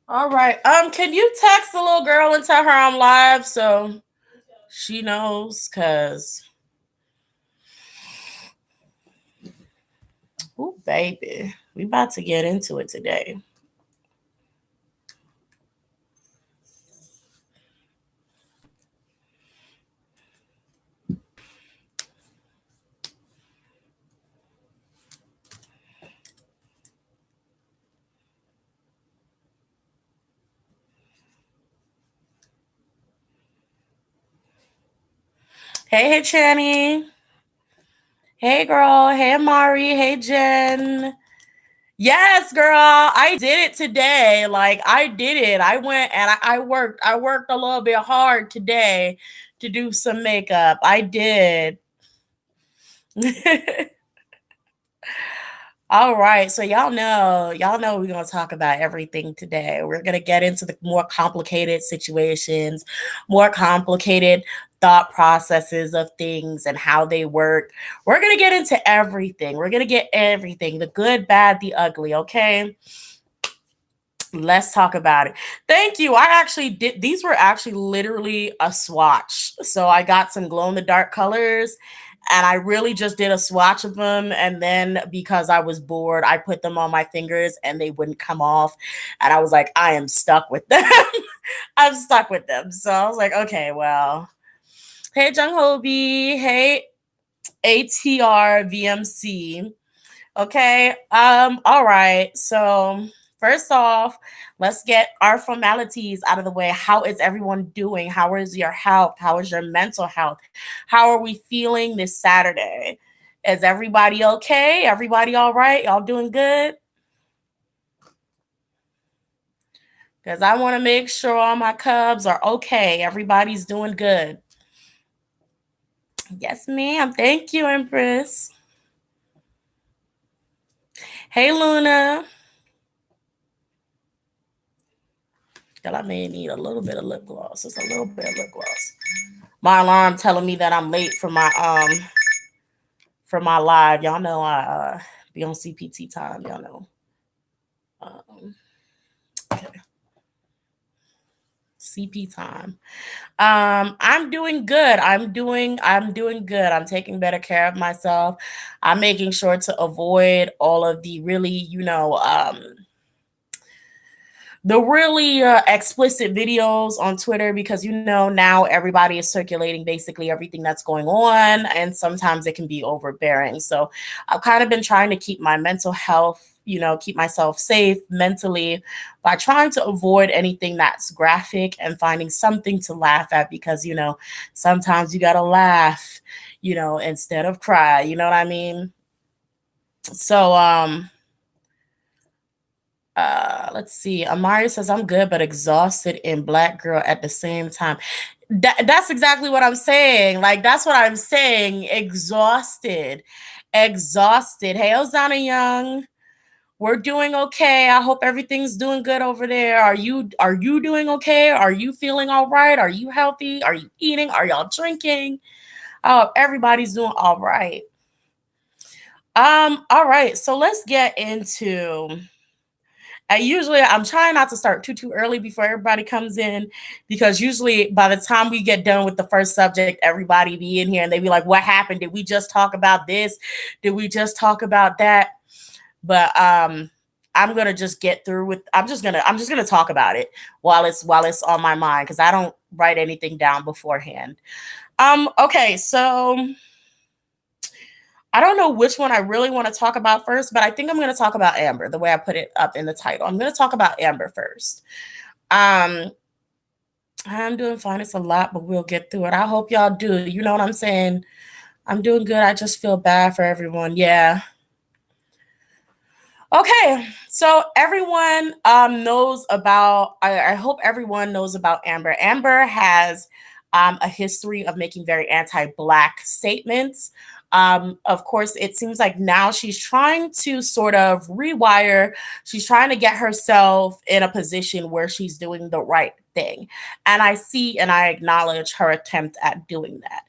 All right. Can you text the little girl and tell her I'm live so she knows? Cause, ooh, baby, we about to get into it today. Hey, Channy. Hey, girl. Hey, Amari. Hey, Jen. Yes, girl. I did it today. Like I did it. I went and I worked. I worked a little bit hard today to do some makeup. I did. All right. So y'all know we're gonna talk about everything today. We're gonna get into the more complicated situations, more complicated thought processes of things and how they work. We're gonna get into everything. We're gonna get everything, the good, bad, the ugly, okay? Let's talk about it. Thank you. I actually did, these were actually literally a swatch. So I got some glow in the dark colors and I really just did a swatch of them. And then because I was bored, I put them on my fingers and they wouldn't come off. And I was like, I am stuck with them. I'm stuck with them. So I was like, okay, well, hey, Jung Hobi. Hey, ATR VMC. Okay. All right. So first off, let's get our formalities out of the way. How is everyone doing? How is your health? How is your mental health? How are we feeling this Saturday? Is everybody okay? Everybody all right? Y'all doing good? Because I want to make sure all my Cubs are okay. Everybody's doing good. Yes, ma'am. Thank you, Empress. Hey, Luna. Girl, I may need a little bit of lip gloss. Just a little bit of lip gloss. My alarm telling me that I'm late for my live. Y'all know I be on CPT time. Y'all know. Um, okay. CP time. I'm doing good. I'm doing good. I'm taking better care of myself. I'm making sure to avoid all of the really, the really explicit videos on Twitter because now everybody is circulating basically everything that's going on, and sometimes it can be overbearing. So I've kind of been trying to keep my mental health, keep myself safe mentally by trying to avoid anything that's graphic and finding something to laugh at because sometimes you gotta laugh, instead of cry. You know what I mean? So let's see. Amari says I'm good but exhausted and black girl at the same time. That's exactly what I'm saying. Like that's what I'm saying. Exhausted. Exhausted. Hey, Ozana Young. We're doing okay. I hope everything's doing good over there. Are you doing okay? Are you feeling all right? Are you healthy? Are you eating? Are y'all drinking? Oh, everybody's doing all right. All right. So let's get into usually I'm trying not to start too early before everybody comes in because usually by the time we get done with the first subject, everybody be in here and they be like, "What happened? Did we just talk about this? Did we just talk about that?" But I'm gonna just get through with. I'm just gonna talk about it while it's on my mind because I don't write anything down beforehand. Okay, so I don't know which one I really want to talk about first, but I think I'm going to talk about Amber, the way I put it up in the title. I'm going to talk about Amber first. Um, I'm doing fine. It's a lot, but we'll get through it. I hope y'all do. You know what I'm saying? I'm doing good. I just feel bad for everyone. Yeah. Okay. So everyone knows about, I hope everyone knows about Amber. Amber has a history of making very anti Black statements. Of course, it seems like now she's trying to sort of rewire, she's trying to get herself in a position where she's doing the right thing. And I see and I acknowledge her attempt at doing that.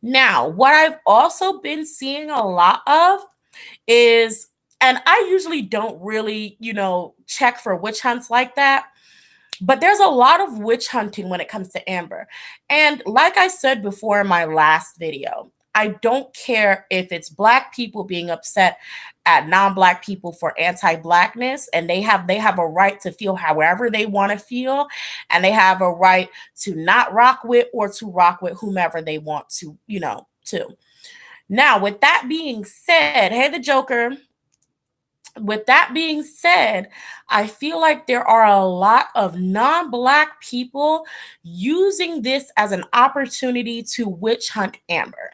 Now, what I've also been seeing a lot of is And I usually don't really, check for witch hunts like that. But there's a lot of witch hunting when it comes to Amber. And like I said before in my last video, I don't care if it's Black people being upset at non-Black people for anti-Blackness, and they have a right to feel however they want to feel, and they have a right to not rock with or to rock with whomever they want to. Now, with that being said, hey the Joker, with that being said, I feel like there are a lot of non-Black people using this as an opportunity to witch hunt Amber.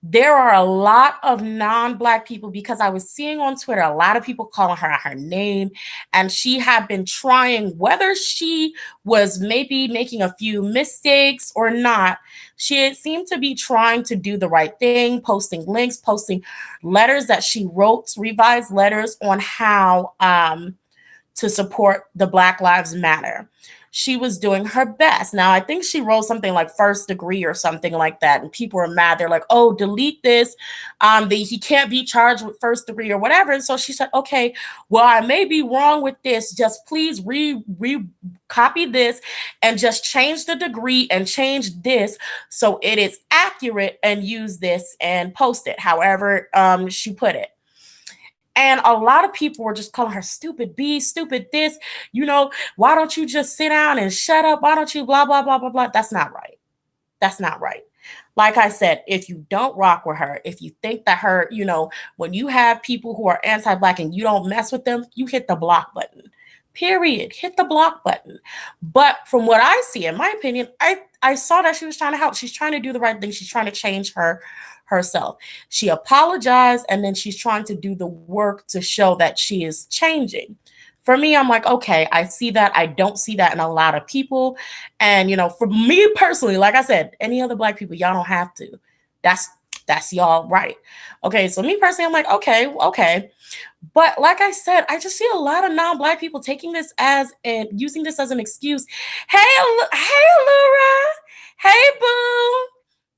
There are a lot of non-Black people, because I was seeing on Twitter a lot of people calling her name, and she had been trying, whether she was maybe making a few mistakes or not, she seemed to be trying to do the right thing, posting links, posting letters that she wrote, revised letters on how to support the Black Lives Matter. She was doing her best. Now, I think she wrote something like first degree or something like that, and people were mad. They're like, "Oh, delete this. He can't be charged with first degree or whatever." And so she said, "Okay, well, I may be wrong with this. Just please copy this and just change the degree and change this so it is accurate, and use this and post it however she put it." And a lot of people were just calling her stupid B, stupid this, why don't you just sit down and shut up? Why don't you blah, blah, blah, blah, blah? That's not right. That's not right. Like I said, if you don't rock with her, if you think that her, when you have people who are anti-Black and you don't mess with them, you hit the block button. Period. Hit the block button. But from what I see, in my opinion, I saw that she was trying to help. She's trying to do the right thing. She's trying to change herself. She apologized, and then she's trying to do the work to show that she is changing. For me, I'm like, okay, I see that. I don't see that in a lot of people. And for me personally, like I said, any other Black people, y'all don't have to. That's y'all right. Okay, so me personally, I'm like, okay. But like I said, I just see a lot of non-Black people taking this as and using this as an excuse. Hey, Laura. Hey, boo.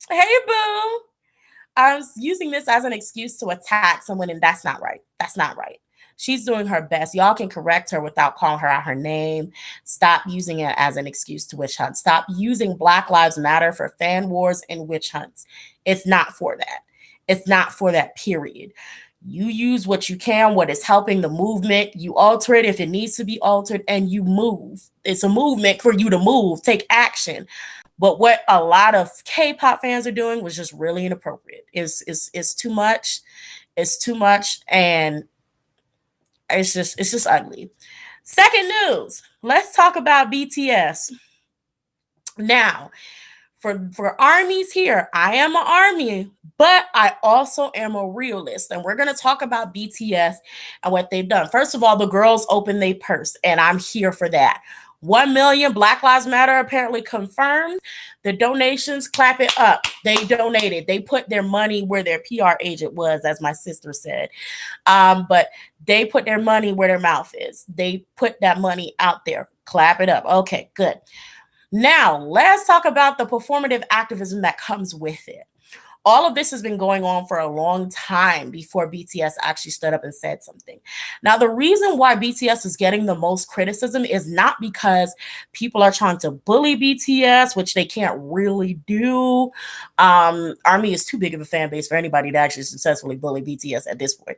Hey, boo. I was using this as an excuse to attack someone, and that's not right. That's not right. She's doing her best. Y'all can correct her without calling her out her name. Stop using it as an excuse to witch hunt. Stop using Black Lives Matter for fan wars and witch hunts. It's not for that. It's not for that, period. You use what you can, what is helping the movement. You alter it if it needs to be altered, and you move. It's a movement for you to move, take action. But what a lot of K-pop fans are doing was just really inappropriate. It's too much. It's too much, and it's just ugly. Second news. Let's talk about BTS. Now, for armies here, I am an army, but I also am a realist. And we're going to talk about BTS and what they've done. First of all, the girls opened their purse, and I'm here for that. 1 million Black Lives Matter apparently confirmed. The donations, clap it up. They donated. They put their money where their PR agent was, as my sister said. But they put their money where their mouth is. They put that money out there. Clap it up. Okay, good. Now, let's talk about the performative activism that comes with it. All of this has been going on for a long time before BTS actually stood up and said something. Now, the reason why BTS is getting the most criticism is not because people are trying to bully BTS, which they can't really do. ARMY is too big of a fan base for anybody to actually successfully bully BTS at this point.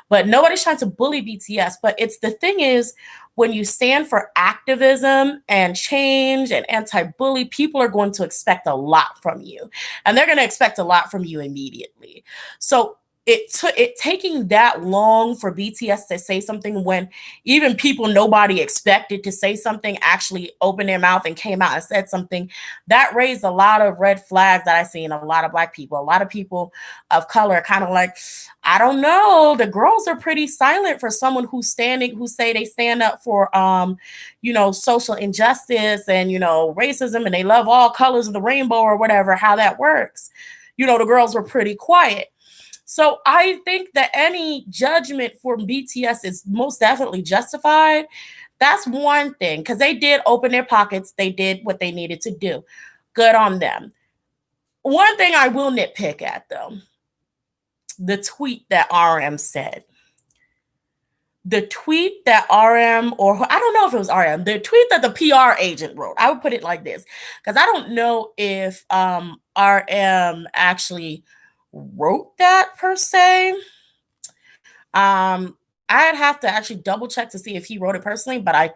But nobody's trying to bully BTS. But the thing is, when you stand for activism and change and anti-bully, people are going to expect a lot from you. And they're going to expect a lot from you immediately. So it taking that long for BTS to say something when even people nobody expected to say something actually opened their mouth and came out and said something, that raised a lot of red flags that I see in a lot of Black people. A lot of people of color kind of like, I don't know, the girls are pretty silent for someone who say they stand up for social injustice and racism, and they love all colors of the rainbow or whatever, how that works. The girls were pretty quiet. So I think that any judgment for BTS is most definitely justified. That's one thing, because they did open their pockets. They did what they needed to do. Good on them. One thing I will nitpick at, though, the tweet that RM said. the tweet that RM, or I don't know if it was RM, the tweet that the PR agent wrote, I would put it like this, because I don't know if RM actually wrote that per se. I'd have to actually double check to see if he wrote it personally, but I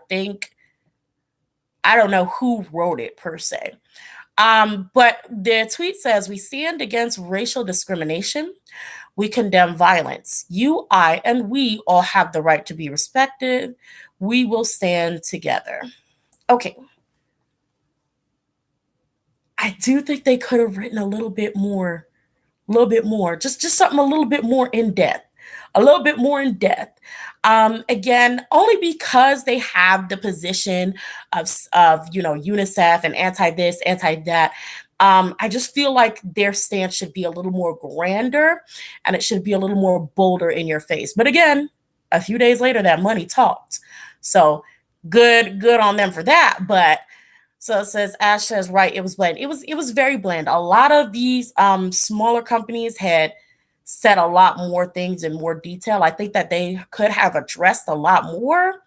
don't know who wrote it per se. But the tweet says, "We stand against racial discrimination. We condemn violence. You, I, and we all have the right to be respected. We will stand together." Okay. I do think they could have written a little bit more, just something a little bit more in depth. A little bit more in depth. Again, only because they have the position of UNICEF and anti this, anti that. I just feel like their stance should be a little more grander, and it should be a little more bolder in your face. But again, a few days later, that money talked. So good on them for that. But so it says, Ash says, right, it was bland. It was very bland. A lot of these smaller companies had said a lot more things in more detail. I think that they could have addressed a lot more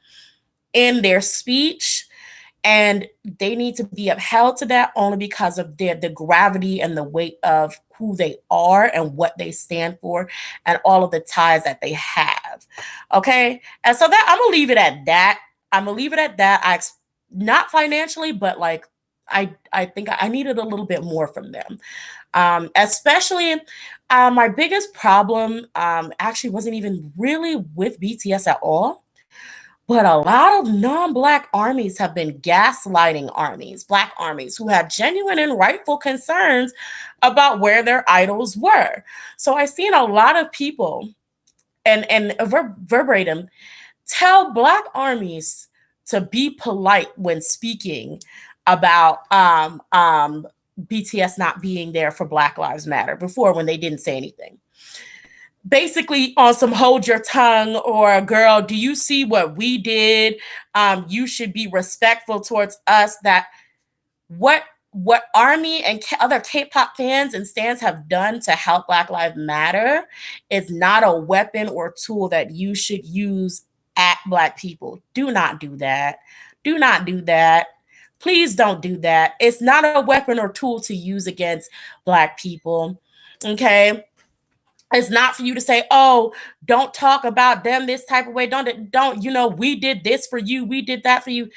in their speech, and they need to be upheld to that only because of the gravity and the weight of who they are and what they stand for and all of the ties that they have. Okay. And so that I'm gonna leave it at that. Not financially, but like I think I needed a little bit more from them. Especially my biggest problem actually wasn't even really with BTS at all, but a lot of non-Black armies have been gaslighting Black armies who have genuine and rightful concerns about where their idols were. So I've seen a lot of people and verbatim tell Black armies to be polite when speaking about BTS not being there for Black Lives Matter before, when they didn't say anything. Basically on some hold your tongue, or girl, do you see what we did? You should be respectful towards us. That what ARMY and other K-pop fans and stans have done to help Black Lives Matter is not a weapon or tool that you should use at Black people. Do not do that. Do not do that. Please don't do that. It's not a weapon or tool to use against Black people. Okay. It's not for you to say, oh, don't talk about them this type of way. Don't, we did this for you. We did that for you.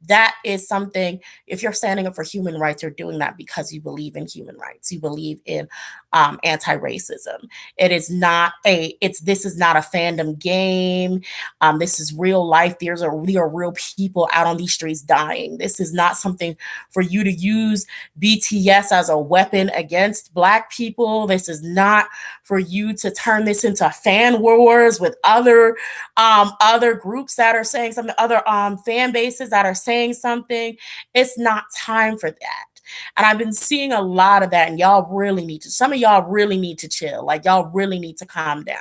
That is something, if you're standing up for human rights, you're doing that because you believe in human rights. You believe in anti-racism. This is not a fandom game. This is real life. We are real people out on these streets dying. This is not something for you to use BTS as a weapon against Black people. This is not for you to turn this into fan wars with other groups that are saying something, other fan bases that are saying something. It's not time for that. And I've been seeing a lot of that, and some of y'all really need to chill. Like, y'all really need to calm down.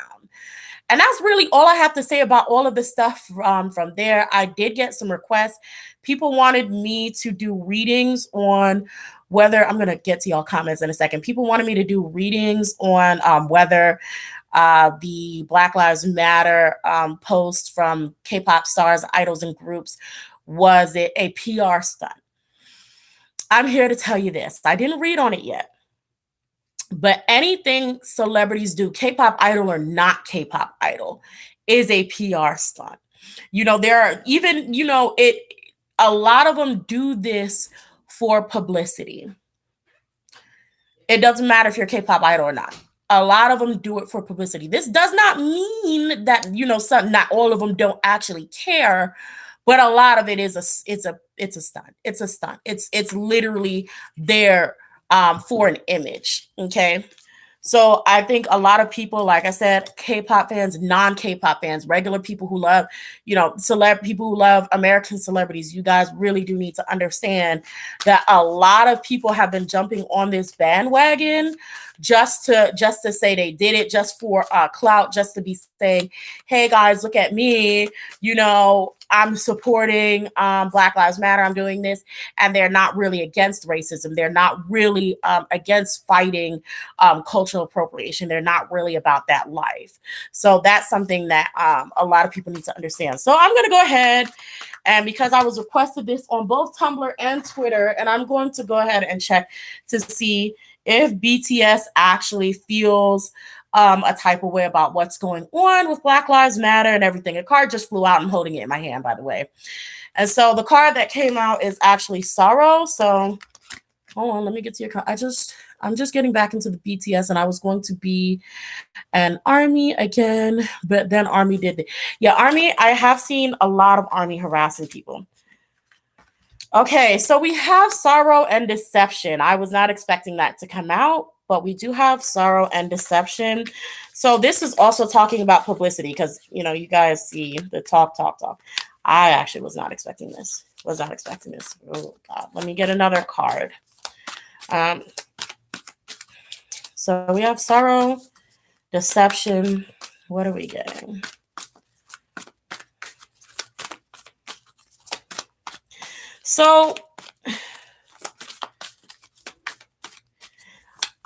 And that's really all I have to say about all of the stuff from there. I did get some requests. People wanted me to do readings on whether, I'm going to get to y'all comments in a second. People wanted me to do readings on whether the Black Lives Matter post from K-pop stars, idols, and groups, was it a PR stunt? I'm here to tell you this. I didn't read on it yet. But anything celebrities do, K-pop idol or not K-pop idol, is a PR stunt. There are even, a lot of them do this for publicity. It doesn't matter if you're a K-pop idol or not. A lot of them do it for publicity. This does not mean that, not all of them don't actually care, but a lot of it is it's a stunt. It's a stunt. It's literally there for an image. Okay. So I think a lot of people, like I said, K-pop fans, non-K-pop fans, regular people who love, people who love American celebrities, you guys really do need to understand that a lot of people have been jumping on this bandwagon just to say they did it, just for clout, just to be saying, hey guys, look at me, I'm supporting Black Lives Matter, I'm doing this, and they're not really against racism. They're not really against fighting cultural appropriation. They're not really about that life. So that's something that a lot of people need to understand. So I'm going to go ahead, and because I was requested this on both Tumblr and Twitter, and I'm going to go ahead and check to see if BTS actually feels a type of way about what's going on with Black Lives Matter and everything. A card just flew out. I'm holding it in my hand, by the way. And so the card that came out is actually sorrow. So hold on, let me get to your card. I'm just getting back into the BTS, and I was going to be an ARMY again, but then ARMY did it. Yeah, ARMY, I have seen a lot of ARMY harassing people. Okay, so we have sorrow and deception. I was not expecting that to come out, but we do have sorrow and deception. So this is also talking about publicity because, you know, you guys see the talk. I actually was not expecting this. Oh, God. Let me get another card. So we have sorrow, deception. What are we getting? So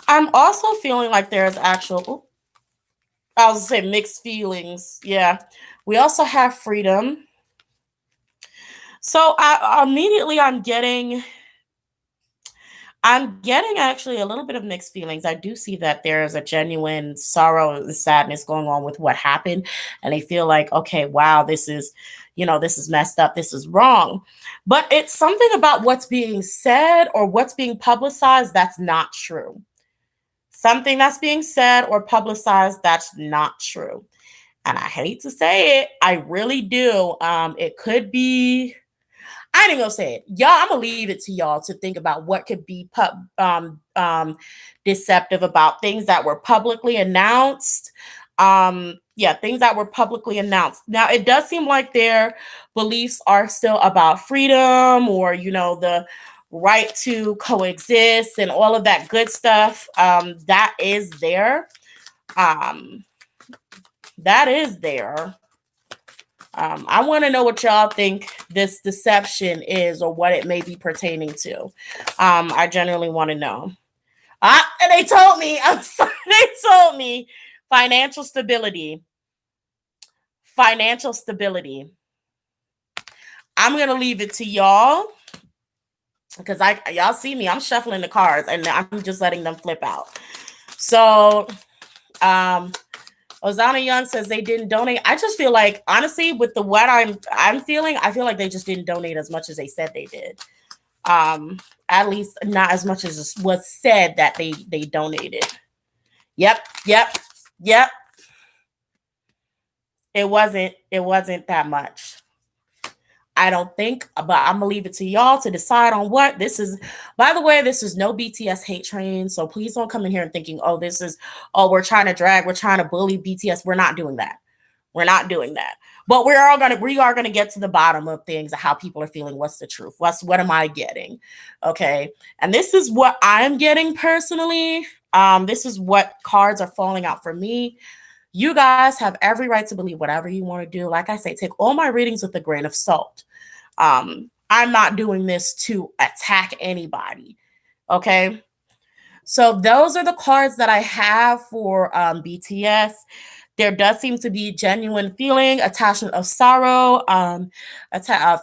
I'm also feeling like there's actual, I was going to say mixed feelings. Yeah. We also have freedom. So immediately I'm getting actually a little bit of mixed feelings. I do see that there's a genuine sorrow and sadness going on with what happened. And they feel like, okay, wow, this is messed up. This is wrong. But it's something about what's being said or what's being publicized that's not true. Something that's being said or publicized that's not true. And I hate to say it, I really do. It could be, I ain't even gonna say it. Y'all, I'm gonna leave it to y'all to think about what could be deceptive about things that were publicly announced. Things that were publicly announced. Now, it does seem like their beliefs are still about freedom or, the right to coexist and all of that good stuff. That is there. I want to know what y'all think this deception is or what it may be pertaining to. I genuinely want to know. And they told me, they told me financial stability. Financial stability. I'm going to leave it to y'all because y'all see me. I'm shuffling the cards and I'm just letting them flip out. So, Ozana Young says they didn't donate. I just feel like, honestly, with what I'm feeling, I feel like they just didn't donate as much as they said they did. At least not as much as was said that they donated. Yep. It wasn't that much. I don't think, but I'm gonna leave it to y'all to decide on what this is. By the way, this is no BTS hate train, so please don't come in here and thinking, we're trying to bully BTS. We're not doing that. But we are gonna get to the bottom of things, of how people are feeling. What's the truth? What am I getting? Okay, and this is what I'm getting personally. This is what cards are falling out for me. You guys have every right to believe whatever you want to do. Like I say, take all my readings with a grain of salt. I'm not doing this to attack anybody. Okay. So those are the cards that I have for BTS. There does seem to be genuine feeling, attachment of sorrow,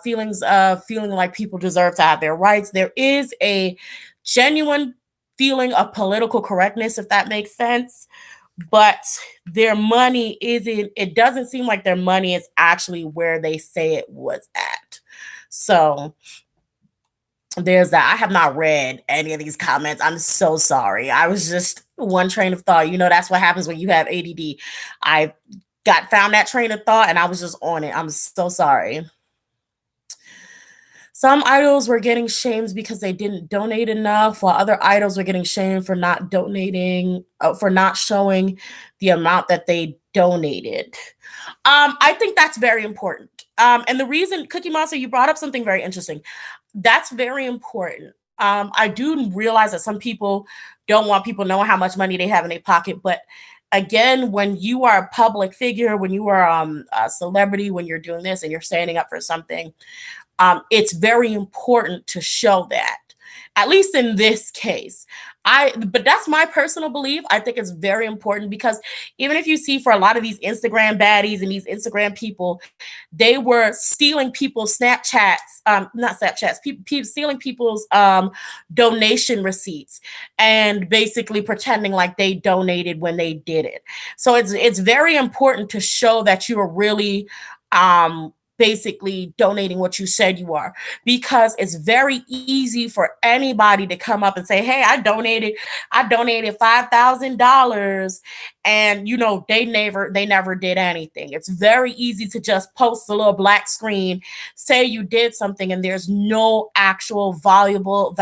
feelings of feeling like people deserve to have their rights. There is a genuine feeling of political correctness, if that makes sense. But their money it doesn't seem like their money is actually where they say it was at. So there's that. I have not read any of these comments. I'm so sorry. I was just one train of thought. That's what happens when you have ADD. I found that train of thought and I was just on it. I'm so sorry. Some idols were getting shamed because they didn't donate enough, while other idols were getting shamed for not donating, for not showing the amount that they donated. I think that's very important. And the reason, Cookie Monster, you brought up something very interesting. That's very important. I do realize that some people don't want people knowing how much money they have in their pocket, but again, when you are a public figure, when you are a celebrity, when you're doing this and you're standing up for something, it's very important to show that. At least in this case, but that's my personal belief. I think it's very important because even if you see for a lot of these Instagram baddies and these Instagram people, they were stealing people's Snapchats, not Snapchats, stealing people's donation receipts and basically pretending like they donated when they did it. So it's very important to show that you are really basically donating what you said you are, because it's very easy for anybody to come up and say, hey, I donated $5,000, and they never did anything. It's very easy to just post a little black screen, say you did something, and there's no actual valuable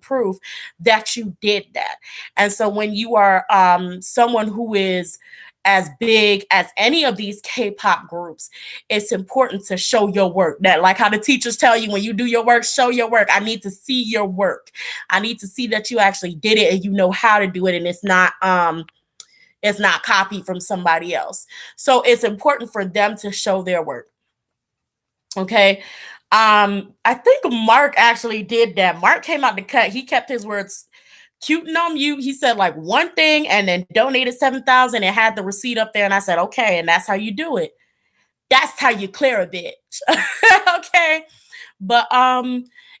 proof that you did that. And so when you are someone who is as big as any of these K-pop groups, it's important to show your work. That, like how the teachers tell you, when you do your work, show your work. I need to see your work. I need to see that you actually did it and you know how to do it, and it's not copied from somebody else. So it's important for them to show their work. Okay. I think Mark actually did that. Mark came out the cut. He kept his words cute and on mute. He said like one thing and then donated 7,000 and had the receipt up there. And I said, okay, and that's how you do it. That's how you clear a bitch. Okay. But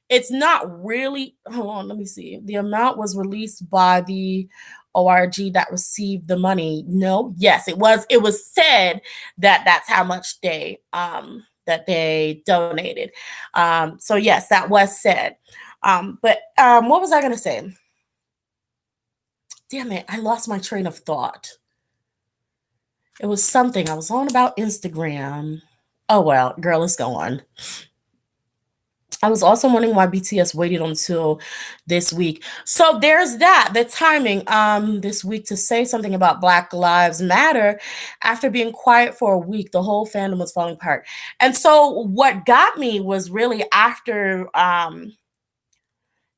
it's not really, hold on, let me see. The amount was released by the ORG that received the money. No, yes, it was said that that's how much they donated. So yes, that was said. But what was I gonna say? Damn it, I lost my train of thought. It was something I was on about Instagram. Oh well, girl, let's go on. I was also wondering why BTS waited until this week. So there's that, the timing this week to say something about Black Lives Matter. After being quiet for a week, the whole fandom was falling apart. And so what got me was really after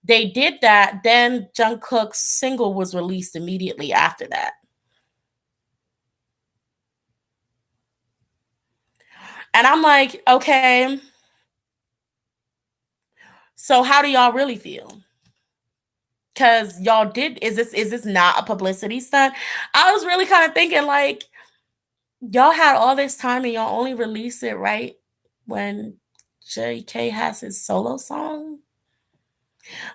they did that, then Jungkook's single was released immediately after that. And I'm like, okay, so how do y'all really feel? Because y'all did, is this not a publicity stunt? I was really kind of thinking like, y'all had all this time and y'all only release it right when JK has his solo song.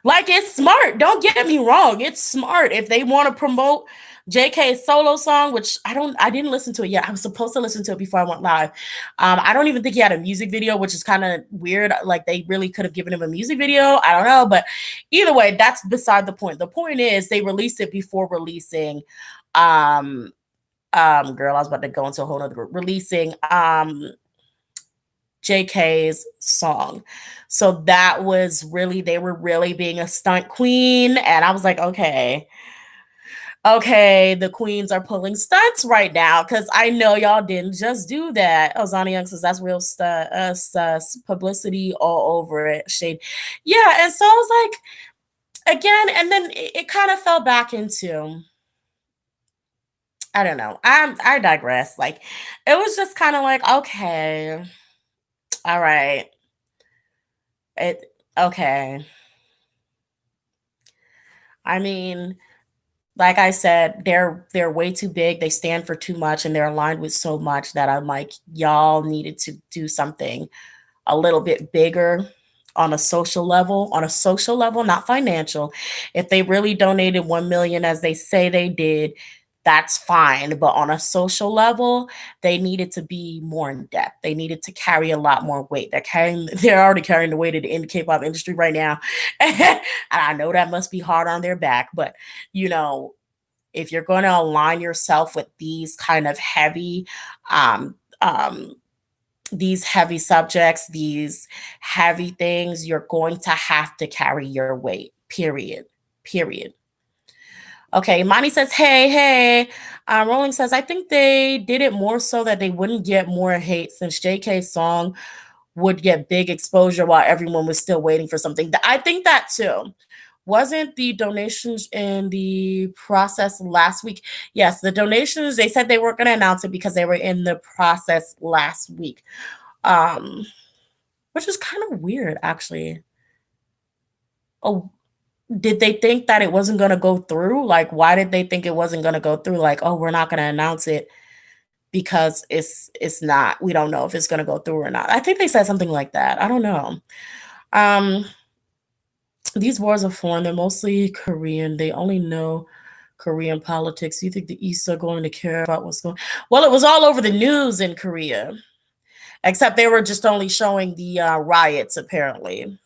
Like, it's smart. Don't get me wrong. It's smart. If they want to promote JK's solo song, which I didn't listen to it yet. I was supposed to listen to it before I went live. I don't even think he had a music video, which is kind of weird. Like, they really could have given him a music video. I don't know. But either way, that's beside the point. The point is they released it before releasing girl, I was about to go into a whole nother group. Releasing JK's song. So that was really, they were really being a stunt queen. And I was like, okay, the queens are pulling stunts right now, because I know y'all didn't just do that. Oh, Zana Young says that's real publicity all over it. Shade. Yeah. And so I was like, again, and then it kind of fell back into, I don't know. I digress. Like, it was just kind of like, okay, all right. Okay. I mean, like I said, they're way too big. They stand for too much and they're aligned with so much that I'm like, y'all needed to do something a little bit bigger on a social level, not financial. If they really donated 1 million as they say they did, that's fine. But on a social level, they needed to be more in depth. They needed to carry a lot more weight. They're already carrying the weight of the K-pop industry right now. And I know that must be hard on their back, but if you're going to align yourself with these kind of heavy, these heavy subjects, these heavy things, you're going to have to carry your weight, period. Okay, Monty says, hey. Rolling says, I think they did it more so that they wouldn't get more hate, since JK's song would get big exposure while everyone was still waiting for something. I think that too. Wasn't the donations in the process last week? Yes, the donations, they said they weren't going to announce it because they were in the process last week. Which is kind of weird, actually. Oh, did they think that it wasn't going to go through? Like, why did they think it wasn't going to go through? Like, oh, we're not going to announce it because it's not. We don't know if it's going to go through or not. I think they said something like that. I don't know. These wars are foreign. They're mostly Korean. They only know Korean politics. Do you think the East are going to care about what's going on? Well, it was all over the news in Korea, except they were just only showing the riots, apparently.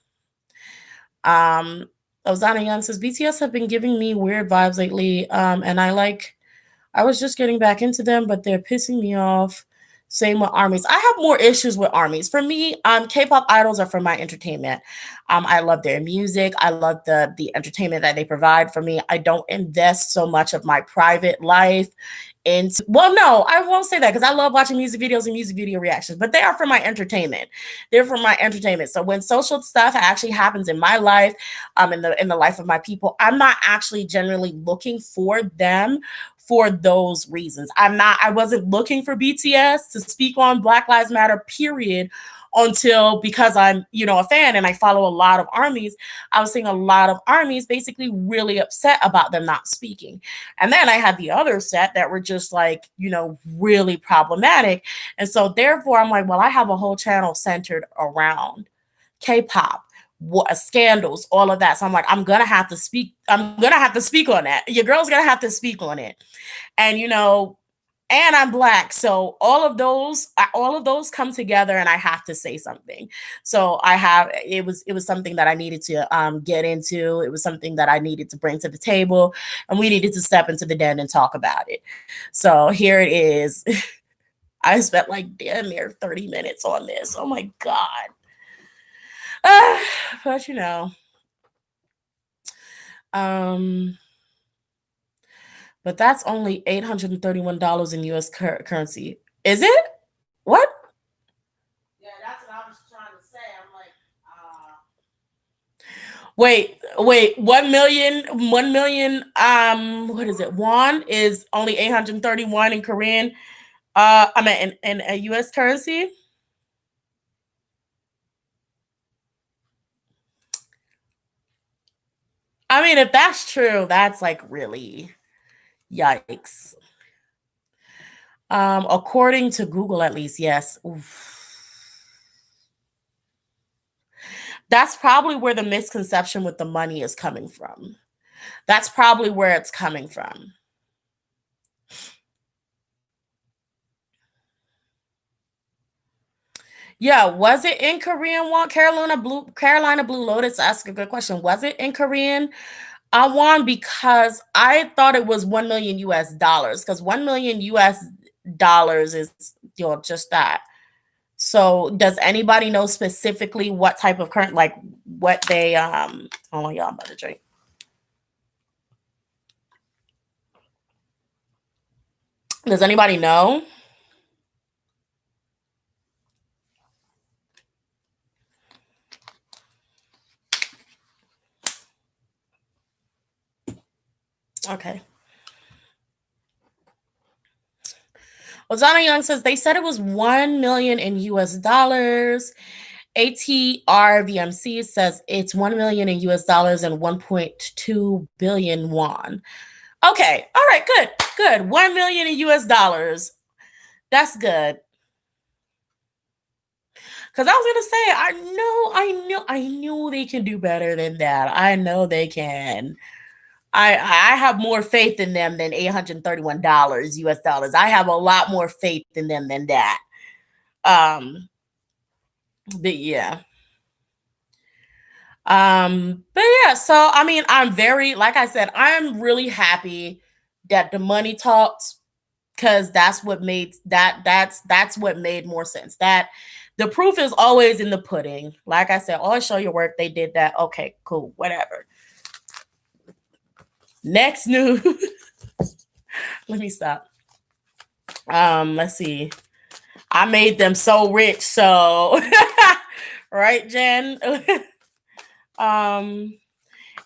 Ozana Young says, BTS have been giving me weird vibes lately, and I was just getting back into them, but they're pissing me off. Same with armies. I have more issues with armies. For me, K-pop idols are for my entertainment. I love their music. I love the entertainment that they provide for me. I don't invest so much of my private life into, well, no, I won't say that because I love watching music videos and music video reactions, but they are for my entertainment. They're for my entertainment. So when social stuff actually happens in my life, in the life of my people, I'm not actually generally looking for them for those reasons. I wasn't looking for BTS to speak on Black Lives Matter, period, until, because I'm, a fan and I follow a lot of armies, I was seeing a lot of armies basically really upset about them not speaking. And then I had the other set that were just like, really problematic. And so therefore I'm like, well, I have a whole channel centered around K-pop, scandals, all of that. So I'm like, I'm gonna have to speak on that. Your girl's gonna have to speak on it. And and I'm Black, so all of those come together, and I have to say something. So it was something that I needed to get into. It was something that I needed to bring to the table, and we needed to step into the den and talk about it. So here it is. I spent like damn near 30 minutes on this. Oh my God. But but that's only $831 in US currency. Is it? What? Yeah, that's what I was trying to say. I'm like, wait, 1 million, what is it? Won is only 831 in Korean. I mean, in a US currency. I mean, if that's true, that's like really yikes. According to Google, at least, yes. Oof. That's probably where the misconception with the money is coming from. That's probably where it's coming from. Yeah, was it in Korean won? Carolina Blue Lotus asked a good question. Was it in Korean won? Because I thought it was 1 million US dollars, because 1 million US dollars is just that. So does anybody know specifically what type of current, like what they hold on, y'all, I'm about to drink. Does anybody know? Okay. Ozana Young says they said it was 1 million in US dollars. ATRVMC says it's 1 million in US dollars and 1.2 billion won. Okay. All right. Good. 1 million in US dollars. That's good. Because I was gonna say, I knew they can do better than that. I know they can. I have more faith in them than $831 US dollars. I have a lot more faith in them than that. But yeah. But yeah, so I mean, I'm very, like I said, I'm really happy that the money talks, because that's what made that's what made more sense. That the proof is always in the pudding. Like I said, always show your work. They did that. Okay, cool, whatever. Next news. Let me stop. Let's see. I made them so rich, so right, Jen.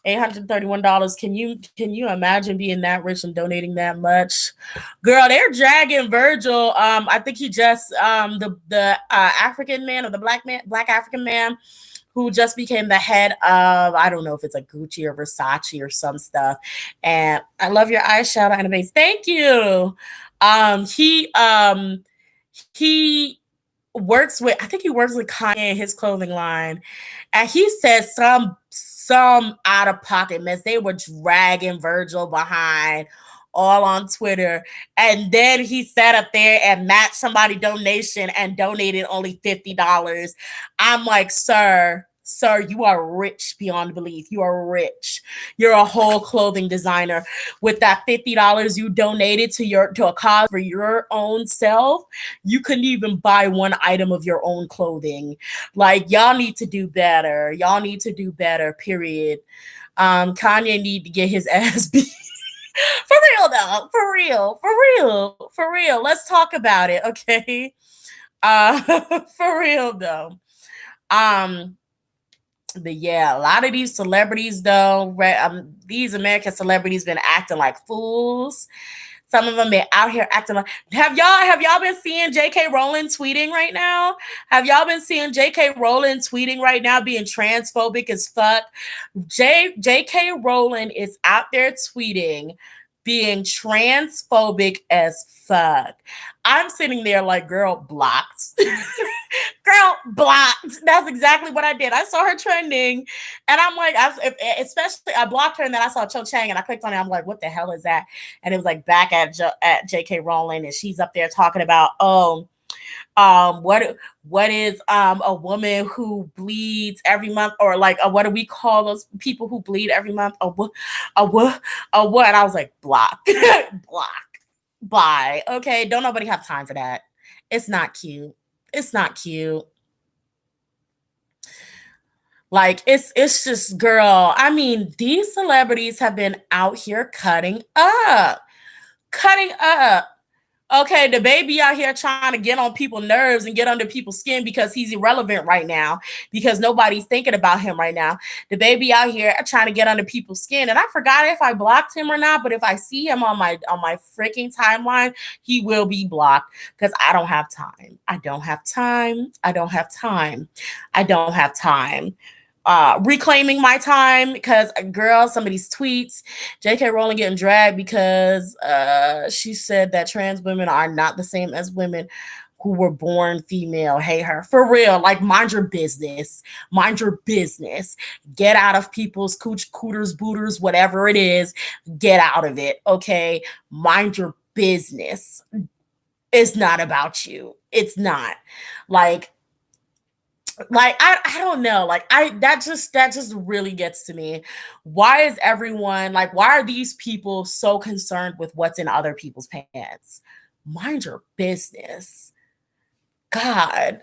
$831. Can you imagine being that rich and donating that much? Girl, they're dragging Virgil. I think he just the African man, or the black African man, who just became the head of, I don't know if it's like Gucci or Versace or some stuff. And I love your eyeshadow and base. Thank you. He works with, I think he works with Kanye in his clothing line, and he said some out of pocket mess. They were dragging Virgil behind all on Twitter, and then he sat up there and matched somebody donation and donated only $50. I'm like, sir, you are rich beyond belief. You are rich. You're a whole clothing designer. With that $50 you donated to a cause for your own self, you couldn't even buy one item of your own clothing. Like, y'all need to do better. Y'all need to do better, period. Kanye need to get his ass beat. For real though. For real. Let's talk about it, okay? For real though. But yeah, a lot of these celebrities though, these American celebrities been acting like fools. Some of them been out here acting like. Have y'all been seeing J.K. Rowling tweeting right now? Have y'all been seeing J.K. Rowling tweeting right now, being transphobic as fuck? J.K. Rowling is out there tweeting, being transphobic as fuck. I'm sitting there like, girl, blocked. Girl, blocked. That's exactly what I did. I saw her trending, and I'm like, especially I blocked her, and then I saw Cho Chang, and I clicked on it. I'm like, what the hell is that? And it was like back at J.K. Rowling, and she's up there talking about, what is a woman who bleeds every month, or like what do we call those people who bleed every month? A what? And I was like, block, block, bye. Okay, don't nobody have time for that. It's not cute. It's not cute. Like, it's just, girl. I mean, these celebrities have been out here cutting up. Okay, the baby out here trying to get on people's nerves and get under people's skin because he's irrelevant right now, because nobody's thinking about him right now. The baby out here trying to get under people's skin, and I forgot if I blocked him or not, but if I see him on my freaking timeline, he will be blocked, because I don't have time. Reclaiming my time, because, girl, some of these tweets, J.K. Rowling getting dragged because she said that trans women are not the same as women who were born female. Hey, her, for real. Like, mind your business. Get out of people's cooters, booters, whatever it is. Get out of it, okay? Mind your business. It's not about you. It's not. Like, I don't know, like, that just really gets to me. Why is everyone like, why are these people so concerned with what's in other people's pants? Mind your business. God,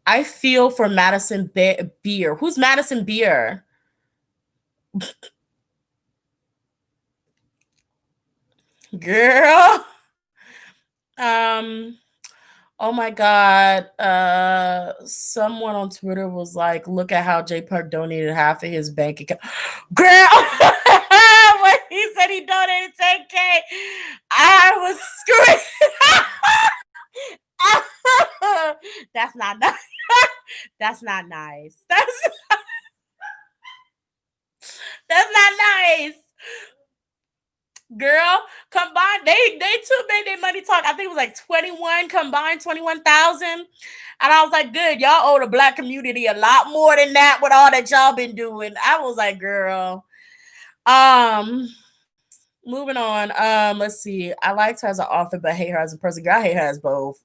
I feel for Madison Beer. Who's Madison Beer? Girl. Oh my God. Someone on Twitter was like, look at how PERK donated half of his bank account. Girl, when he said he donated 10K, I was screaming. That's not nice. That's not nice. That's not nice. Girl, combined, they too made their money talk. I think it was like 21,000. And I was like, good, y'all owe the Black community a lot more than that with all that y'all been doing. I was like, girl. Moving on. Let's see. I liked her as an author, but hate her as a person. Girl, I hate her as both.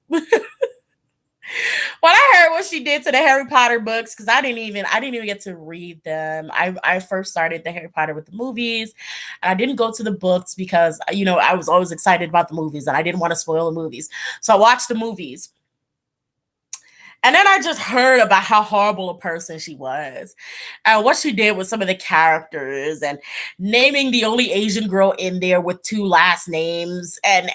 When I heard what she did to the Harry Potter books, because I didn't even get to read them. I first started the Harry Potter with the movies, and I didn't go to the books because, I was always excited about the movies and I didn't want to spoil the movies. So I watched the movies. And then I just heard about how horrible a person she was and what she did with some of the characters, and naming the only Asian girl in there with 2 last names, and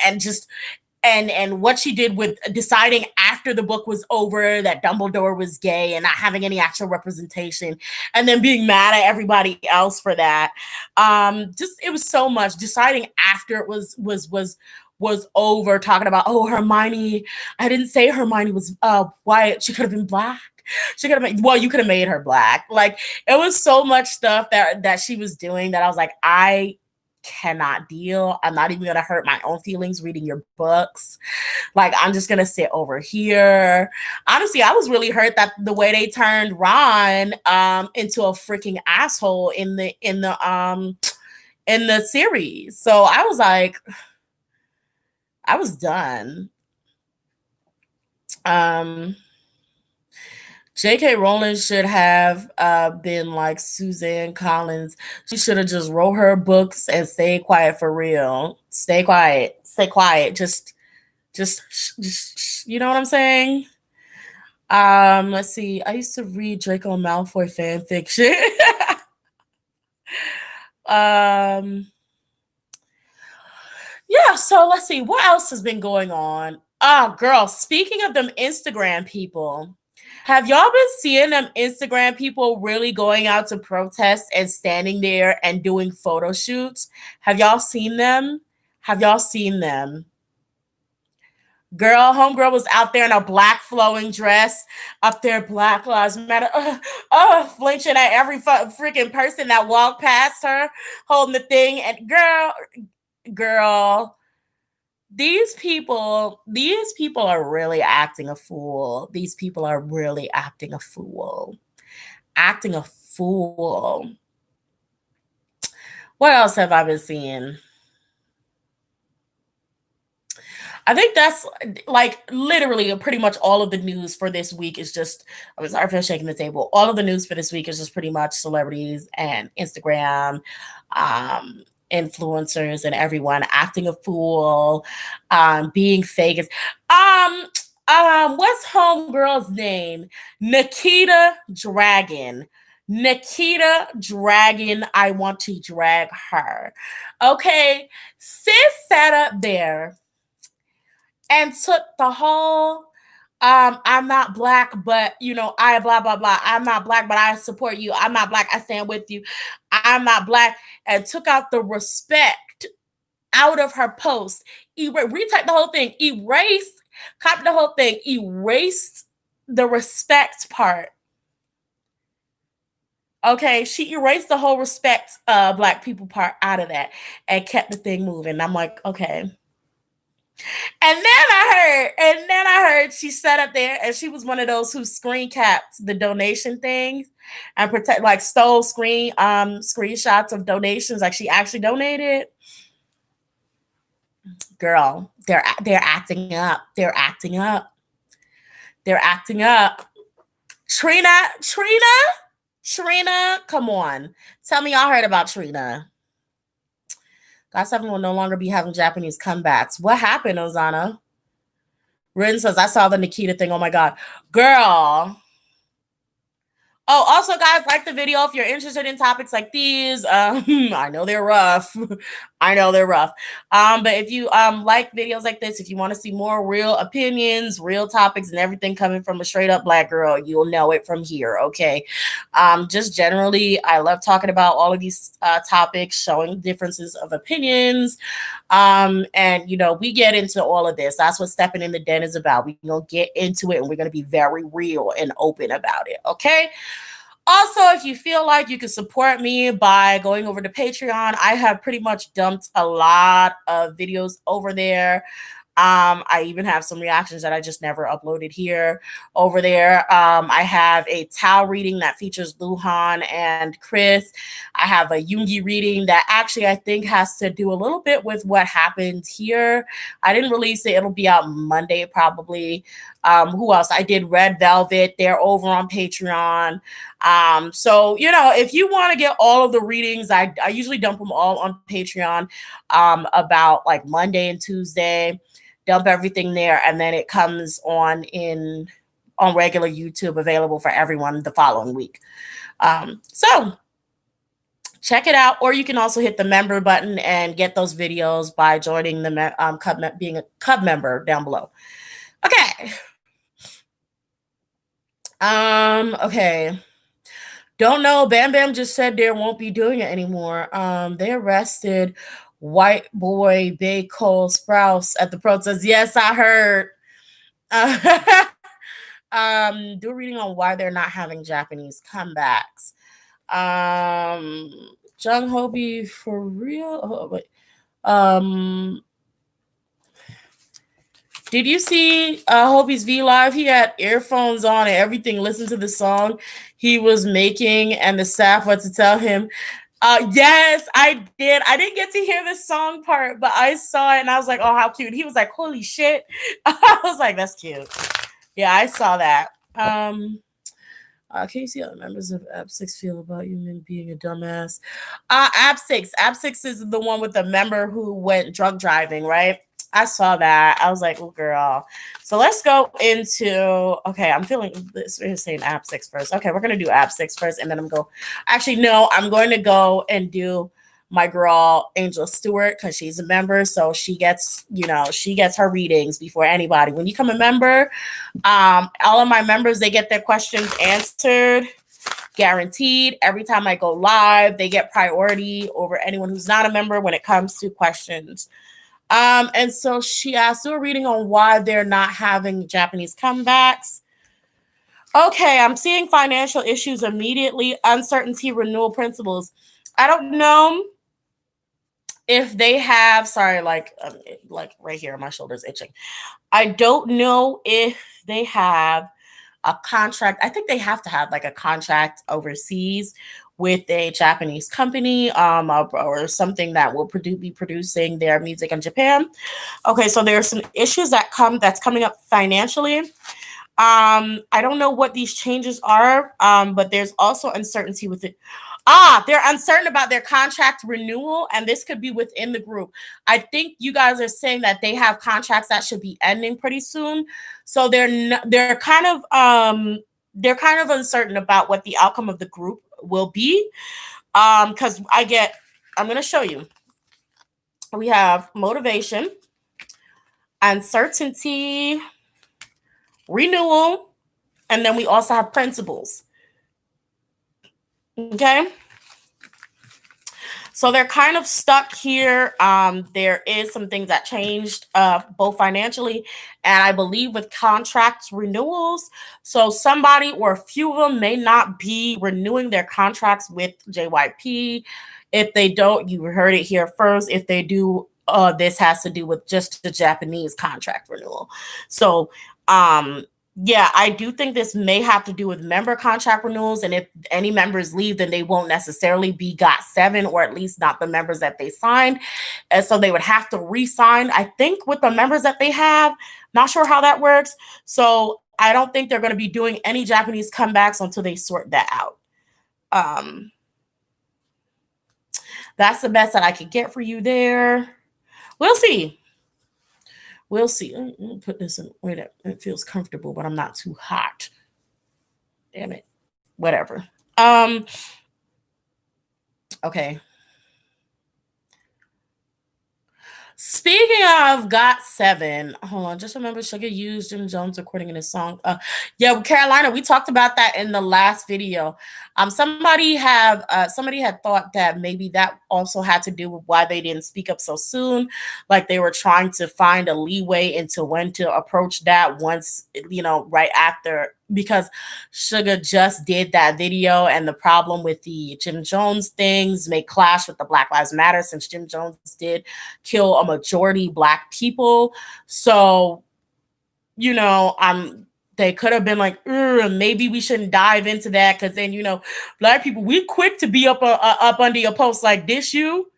what she did with deciding after after the book was over that Dumbledore was gay and not having any actual representation, and then being mad at everybody else for that. Just it was so much. Deciding after it was over, talking about, oh, Hermione, I didn't say Hermione was white. She could have been black. She could have well, you could have made her black. Like, it was so much stuff that she was doing that I was like, I cannot deal. I'm not even gonna hurt my own feelings reading your books. Like, I'm just gonna sit over here. Honestly, I was really hurt that the way they turned Ron into a freaking asshole in the series. So I was like, I was done. J.K. Rowling should have been like Suzanne Collins. She should have just wrote her books and stayed quiet for real. Stay quiet. Stay quiet. Just, you know what I'm saying? Let's see. I used to read Draco Malfoy fan fiction. Yeah, so let's see. What else has been going on? Oh, girl, speaking of them Instagram people, have y'all been seeing them Instagram people really going out to protest and standing there and doing photo shoots? Have y'all seen them? Have y'all seen them? Girl, homegirl was out there in a black flowing dress, up there, Black Lives Matter, flinching at every freaking person that walked past her, holding the thing. And girl, these people are really acting a fool. These people are really acting a fool. Acting a fool. What else have I been seeing? I think that's like literally pretty much all of the news for this week is just, I'm sorry for shaking the table. All of the news for this week is just pretty much celebrities and Instagram, influencers and everyone acting a fool, being fake. What's homegirl's name? Nikita Dragon. Nikita Dragon, I want to drag her. Okay, sis sat up there and took the whole I'm not black, but I blah blah blah. I'm not black, but I support you. I'm not black, I stand with you. I'm not black, and took out the respect out of her post. Retyped the whole thing, copied the whole thing, erased the respect part. Okay, she erased the whole respect black people part out of that and kept the thing moving. I'm like, okay. And then I heard she sat up there and she was one of those who screen capped the donation things and stole screenshots of donations, like she actually donated. Girl, they're acting up. They're acting up. They're acting up. Trina, come on. Tell me y'all heard about Trina. GOT7 will no longer be having Japanese comebacks. What happened, Ozana? Rin says, I saw the Nikita thing. Oh my God. Girl. Oh, also, guys, like the video if you're interested in topics like these. I know they're rough. But if you like videos like this, if you want to see more real opinions, real topics, and everything coming from a straight up black girl, you'll know it from here. Okay. Just generally, I love talking about all of these topics, showing differences of opinions. And we get into all of this. That's what Stepping in the Den is about. We're gonna get into it and we're gonna be very real and open about it. Okay. Also, if you feel like you can support me by going over to Patreon, I have pretty much dumped a lot of videos over there. I even have some reactions that I just never uploaded here over there. I have a Tao reading that features Luhan and Chris. I have a Yoongi reading that actually I think has to do a little bit with what happened here. I didn't release it. It'll be out Monday probably. Who else? I did Red Velvet. They're over on Patreon. So, if you want to get all of the readings, I usually dump them all on Patreon about like Monday and Tuesday. Dump everything there, and then it comes on regular YouTube, available for everyone the following week. So check it out, or you can also hit the member button and get those videos by joining the being a Cub member down below. Okay. Okay. Don't know. Bam Bam just said they won't be doing it anymore. They arrested white boy Bay Cole Sprouse at the protest. Yes, I heard. Uh, do a reading on why they're not having Japanese comebacks. Jung Hobi for real? Oh, wait. Did you see Hobie's V Live? He had earphones on and everything. Listen to the song he was making, and the staff went to tell him. Yes, I did. I didn't get to hear the song part, but I saw it and I was like, oh, how cute. He was like, holy shit. I was like, that's cute. Yeah, I saw that. Can you see how the members of AB6 feel about you being a dumbass? AB6 is the one with the member who went drunk driving, right? I saw that. I was like, oh, girl. So let's go into, okay, I'm feeling this. We're saying AB6 first. Okay, we're going to do AB6 first, and then actually, no, I'm going to go and do my girl, Angel Stewart, because she's a member. So she gets her readings before anybody. When you become a member, all of my members, they get their questions answered. Guaranteed. Every time I go live, they get priority over anyone who's not a member when it comes to questions. And so she asked, do a reading on why they're not having Japanese comebacks. Okay, I'm seeing financial issues immediately, uncertainty, renewal principles. I don't know if they have, sorry, like right here, my shoulder's itching. I don't know if they have a contract. I think they have to have like a contract overseas with a Japanese company or something that will be producing their music in Japan. Okay, so there are some issues that's coming up financially. I don't know what these changes are, but there's also uncertainty with it. They're uncertain about their contract renewal, and this could be within the group. I think you guys are saying that they have contracts that should be ending pretty soon, so they're kind of uncertain about what the outcome of the group will be. Because I'm going to show you. We have motivation, uncertainty, renewal, and then we also have principles. Okay. So they're kind of stuck here. There is some things that changed both financially and I believe with contract renewals. So somebody or a few of them may not be renewing their contracts with JYP. If they don't, you heard it here first. If they do, this has to do with just the Japanese contract renewal. So yeah, I do think this may have to do with member contract renewals. And if any members leave, then they won't necessarily be GOT7 or at least not the members that they signed. And so they would have to re-sign, I think, with the members that they have. Not sure how that works. So I don't think they're going to be doing any Japanese comebacks until they sort that out. That's the best that I could get for you there. We'll see. We'll see. Let me put this in a way that it feels comfortable, but I'm not too hot. Damn it. Whatever. Okay. Speaking of GOT7, hold on, just remember Suga used Jim Jones recording in his song. Yeah, Carolina, we talked about that in the last video. Somebody had thought that maybe that also had to do with why they didn't speak up so soon. Like they were trying to find a leeway into when to approach that once, right after, because Suga just did that video, and the problem with the Jim Jones things may clash with the Black Lives Matter since Jim Jones did kill a majority Black people. So, they could have been like, maybe we shouldn't dive into that because then, Black people, we quick to be up under your post like this you.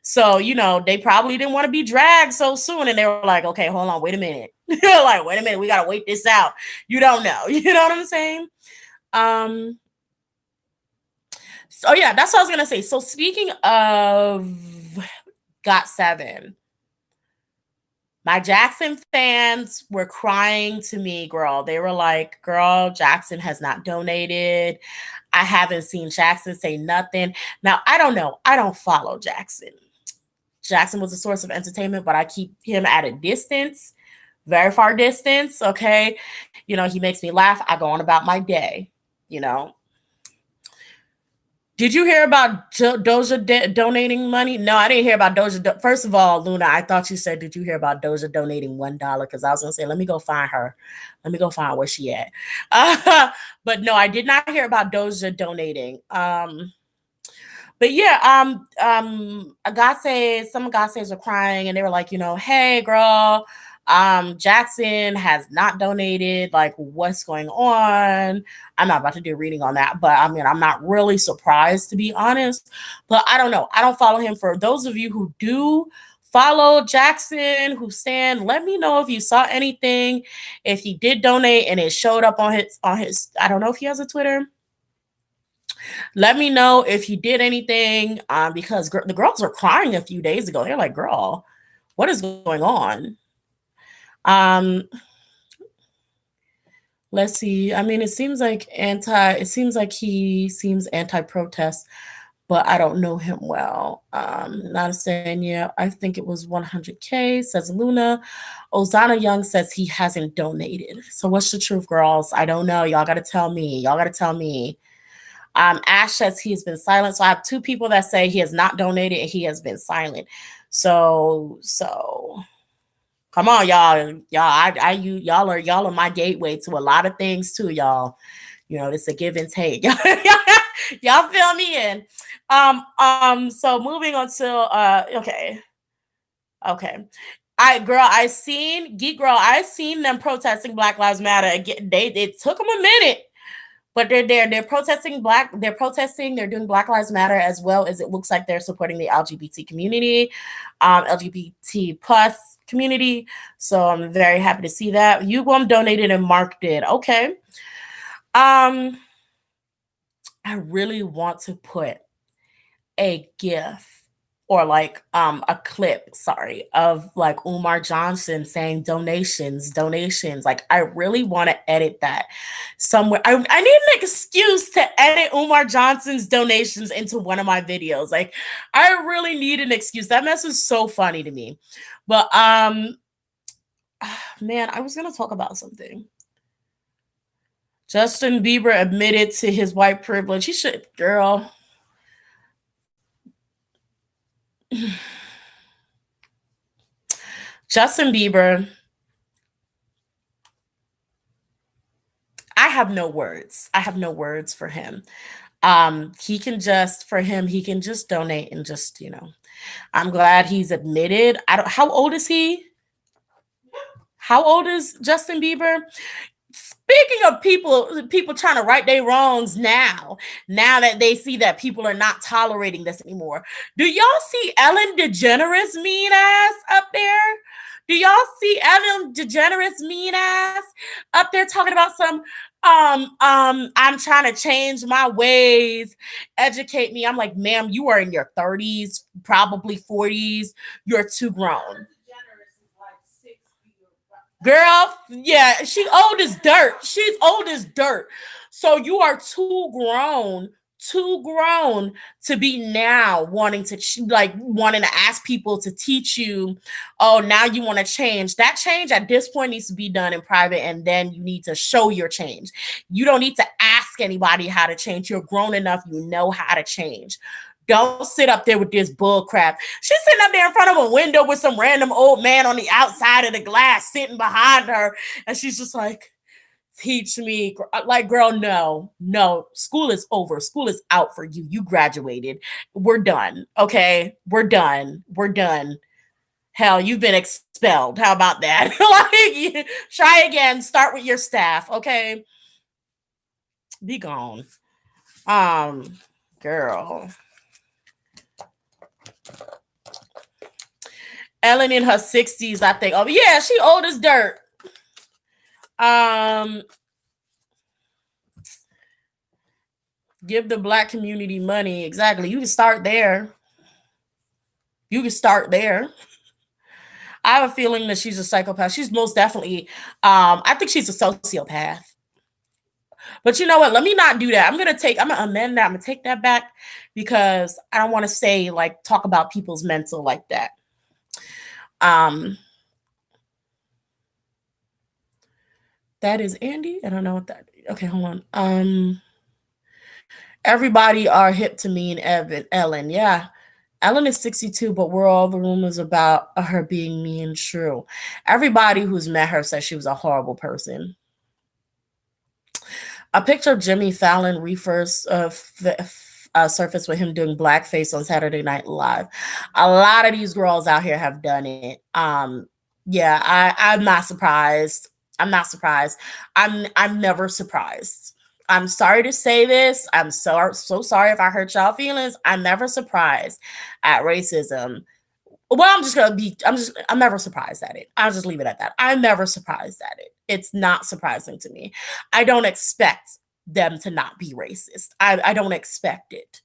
So, they probably didn't want to be dragged so soon. And they were like, okay, hold on, wait a minute. Like, wait a minute, we got to wait this out. You don't know. You know what I'm saying? So yeah, that's what I was going to say. So speaking of GOT7, my Jackson fans were crying to me, girl. They were like, girl, Jackson has not donated. I haven't seen Jackson say nothing. Now, I don't know. I don't follow Jackson. Jackson was a source of entertainment, but I keep him at a distance, very far distance. Okay. He makes me laugh. I go on about my day, you know. Did you hear about Doja donating money? No, I didn't hear about Doja. First of all, Luna, I thought you said, did you hear about Doja donating $1? Because I was going to say, let me go find her. Let me go find where she at. But no, I did not hear about Doja donating. But yeah, some Agassiz are crying and they were like, hey girl, Jackson has not donated. Like, what's going on? I'm not about to do a reading on that, but I mean, I'm not really surprised, to be honest. But I don't know. I don't follow him. For those of you who do follow Jackson, who stand, let me know if you saw anything, if he did donate and it showed up on his. I don't know if he has a Twitter. Let me know if you did anything, because the girls were crying a few days ago. They're like, girl, what is going on? Let's see. I mean, it seems like he seems anti-protest, but I don't know him well. Not saying, yeah, I think it was 100K, says Luna. Ozana Young says he hasn't donated. So what's the truth, girls? I don't know. Y'all got to tell me. Ash says he's been silent. So I have two people that say he has not donated and he has been silent. So come on, y'all. Y'all are my gateway to a lot of things too, y'all. It's a give and take. Y'all fill me in. So moving on to okay. I seen them protesting Black Lives Matter again. It took them a minute. But they're protesting they're doing Black Lives Matter, as well as it looks like they're supporting the LGBT community, LGBT plus community. So I'm very happy to see that. UGOM donated and Mark did. Okay. I really want to put a GIF or like a clip, of like Umar Johnson saying donations. Like, I really want to edit that somewhere. I need an excuse to edit Umar Johnson's donations into one of my videos. Like, I really need an excuse. That mess is so funny to me. But man, I was gonna talk about something. Justin Bieber admitted to his white privilege. He should, girl. Justin Bieber, I have no words. For him. He can just donate and just, I'm glad he's admitted. How old is he? How old is Justin Bieber? Speaking of people trying to right their wrongs now that they see that people are not tolerating this anymore. Do y'all see Ellen DeGeneres mean ass up there? Do y'all see Ellen DeGeneres mean ass up there talking about some I'm trying to change my ways, educate me? I'm like, ma'am, you are in your 30s, probably 40s. You're too grown. Girl, yeah, she's old as dirt. So you are too grown to be now wanting to ask people to teach you. Oh, now you want to change. That change at this point needs to be done in private, and then you need to show your change. You don't need to ask anybody how to change. You're grown enough. You know how to change. Don't sit up there with this bull crap. She's sitting up there in front of a window with some random old man on the outside of the glass sitting behind her. And she's just like, teach me. Like, girl, no. School is over. School is out for you. You graduated. We're done. Okay? We're done. Hell, you've been expelled. How about that? Like, try again. Start with your staff. Okay? Be gone. Girl. Ellen in her 60s, I think. Oh, yeah, she old as dirt. Give the Black community money. Exactly. You can start there. I have a feeling that she's a psychopath. She's most definitely, I think she's a sociopath. But you know what? Let me not do that. I'm going to amend that. I'm going to take that back, because I don't want to say, like, talk about people's mental like that. That is Andy. I don't know what that. Okay, hold on. Everybody are hip to mean Ellen. Yeah. Ellen is 62, but were all the rumors about her being mean true? Everybody who's met her says she was a horrible person. A picture of Jimmy Fallon refers surfaced with him doing blackface on Saturday Night Live. A lot of these girls out here have done it. Yeah, I'm not surprised. I'm not surprised. I'm never surprised. I'm sorry to say this. I'm so sorry if I hurt y'all feelings. I'm never surprised at racism. Well, I'm never surprised at it. I'll just leave it at that. I'm never surprised at it. It's not surprising to me. I don't expect them to not be racist. I don't expect it.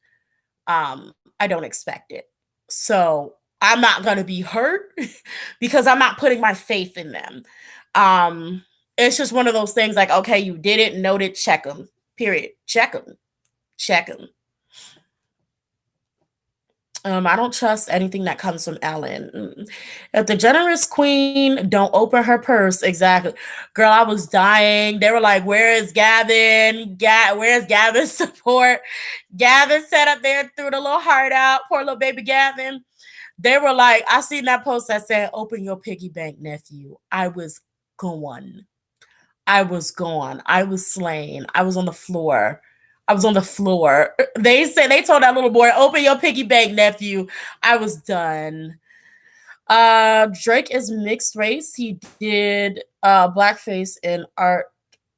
I don't expect it. So I'm not gonna be hurt because I'm not putting my faith in them. It's just one of those things like, okay, you did it, noted, check them. Period. Check them. Check them. I don't trust anything that comes from Ellen. If the generous queen don't open her purse, exactly. Girl, I was dying. They were like, "Where is Gavin? Where's Gavin's support?" Gavin sat up there, threw the little heart out. Poor little baby Gavin. They were like, I seen that post that said, "Open your piggy bank, nephew." I was gone. I was gone. I was slain. I was on the floor. I was on the floor. They told that little boy, "Open your piggy bank, nephew." I was done. Drake is mixed race. He did blackface in art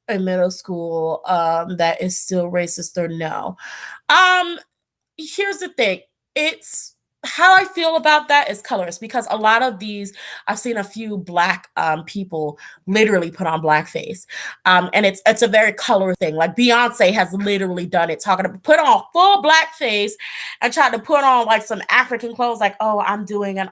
in middle school. That is still racist or no? Um, Here's the thing. It's how I feel about that is colorist because a lot of these I've seen a few black people literally put on blackface, and it's a very color thing. Like Beyonce has literally done it, talking to put on full blackface and tried to put on like some African clothes, like, oh, I'm doing an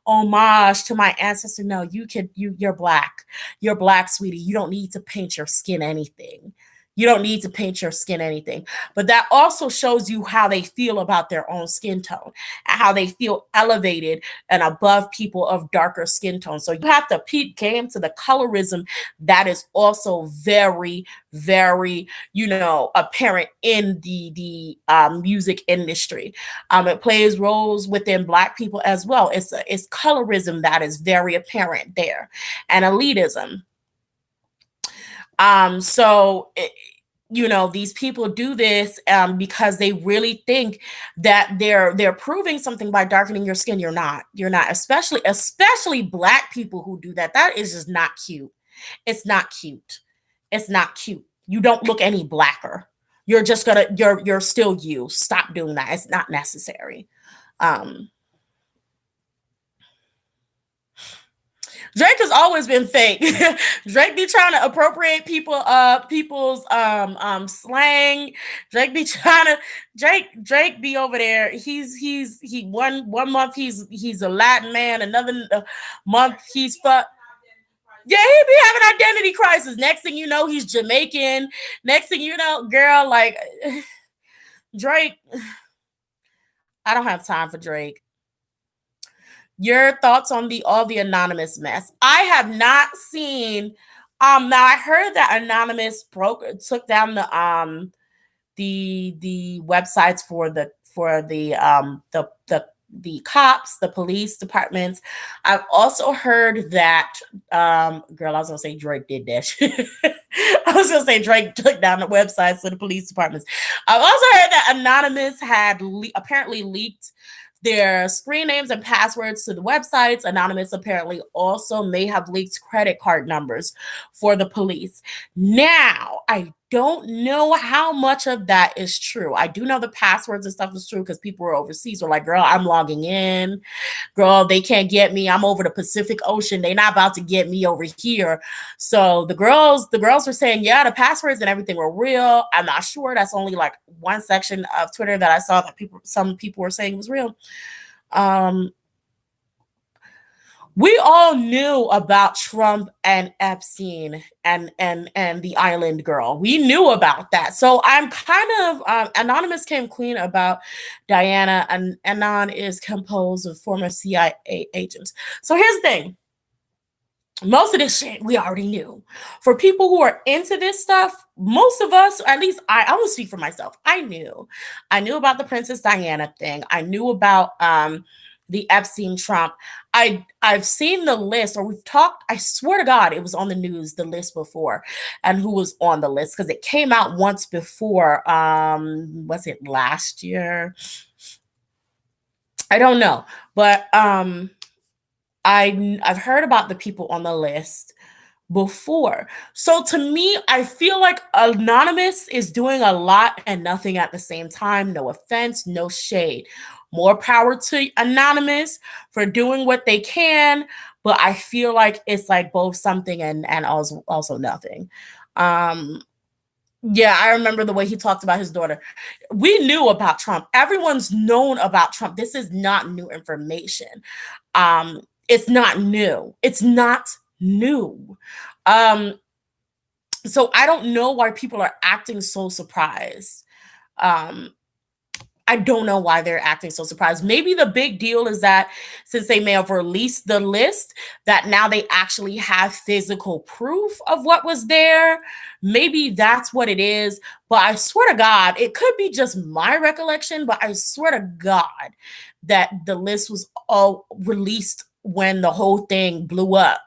homage to my ancestor. No, you're black, you're black, sweetie. You don't need to paint your skin anything. You don't need to paint your skin anything. But that also shows you how they feel about their own skin tone and how they feel elevated and above people of darker skin tone. So you have to peep game to the colorism that is also very, very, apparent in the music industry. It plays roles within Black people as well. It's colorism that is very apparent there, and elitism. So these people do this because they really think that they're proving something by darkening your skin. You're not, especially Black people who do that. That is just not cute. It's not cute. It's not cute. You don't look any blacker. You're still you. Stop doing that. It's not necessary. um Drake has always been fake. Drake be trying to appropriate people's slang. Drake be over there. He one month he's a Latin man, another month he's fuck. Yeah, he be having identity crisis. Next thing you know, he's Jamaican. Next thing you know, girl, like Drake. I don't have time for Drake. Your thoughts on the all the anonymous mess? I have not seen. Now I heard that Anonymous took down the websites for the cops, the police departments. I've also heard that girl, I was gonna say Drake did that. I was gonna say Drake took down the websites for the police departments. I've also heard that Anonymous had apparently leaked their screen names and passwords to the websites. Anonymous apparently also may have leaked credit card numbers for the police. Now, I don't know how much of that is true. I do know the passwords and stuff is true because people were overseas were like, girl, I'm logging in. Girl, they can't get me. I'm over the Pacific Ocean. They're not about to get me over here. So the girls were saying, yeah, the passwords and everything were real. I'm not sure. That's only like one section of Twitter that I saw that some people were saying was real. We all knew about Trump and Epstein and the island girl. We knew about that. So I'm kind of Anonymous came clean about Diana, and Anon is composed of former CIA agents. So here's the thing. Most of this shit we already knew. For people who are into this stuff, most of us, at least I will speak for myself. I knew. I knew about the Princess Diana thing. I knew about the Epstein Trump. I've seen the list, or we've talked, I swear to God, it was on the news, the list before, and who was on the list, because it came out once before. Was it last year? I don't know. But I've heard about the people on the list before. So to me, I feel like Anonymous is doing a lot and nothing at the same time. No offense, no shade. More power to Anonymous for doing what they can, but I feel like it's like both something and also nothing. Um yeah, I remember the way he talked about his daughter. We knew about Trump. Everyone's known about Trump. This is not new information. It's not new. It's not new. Um, so I don't know why people are acting so surprised. Um, I don't know why they're acting so surprised. Maybe the big deal is that since they may have released the list, that now they actually have physical proof of what was there. Maybe that's what it is. But I swear to God, it could be just my recollection, but I swear to God that the list was all released when the whole thing blew up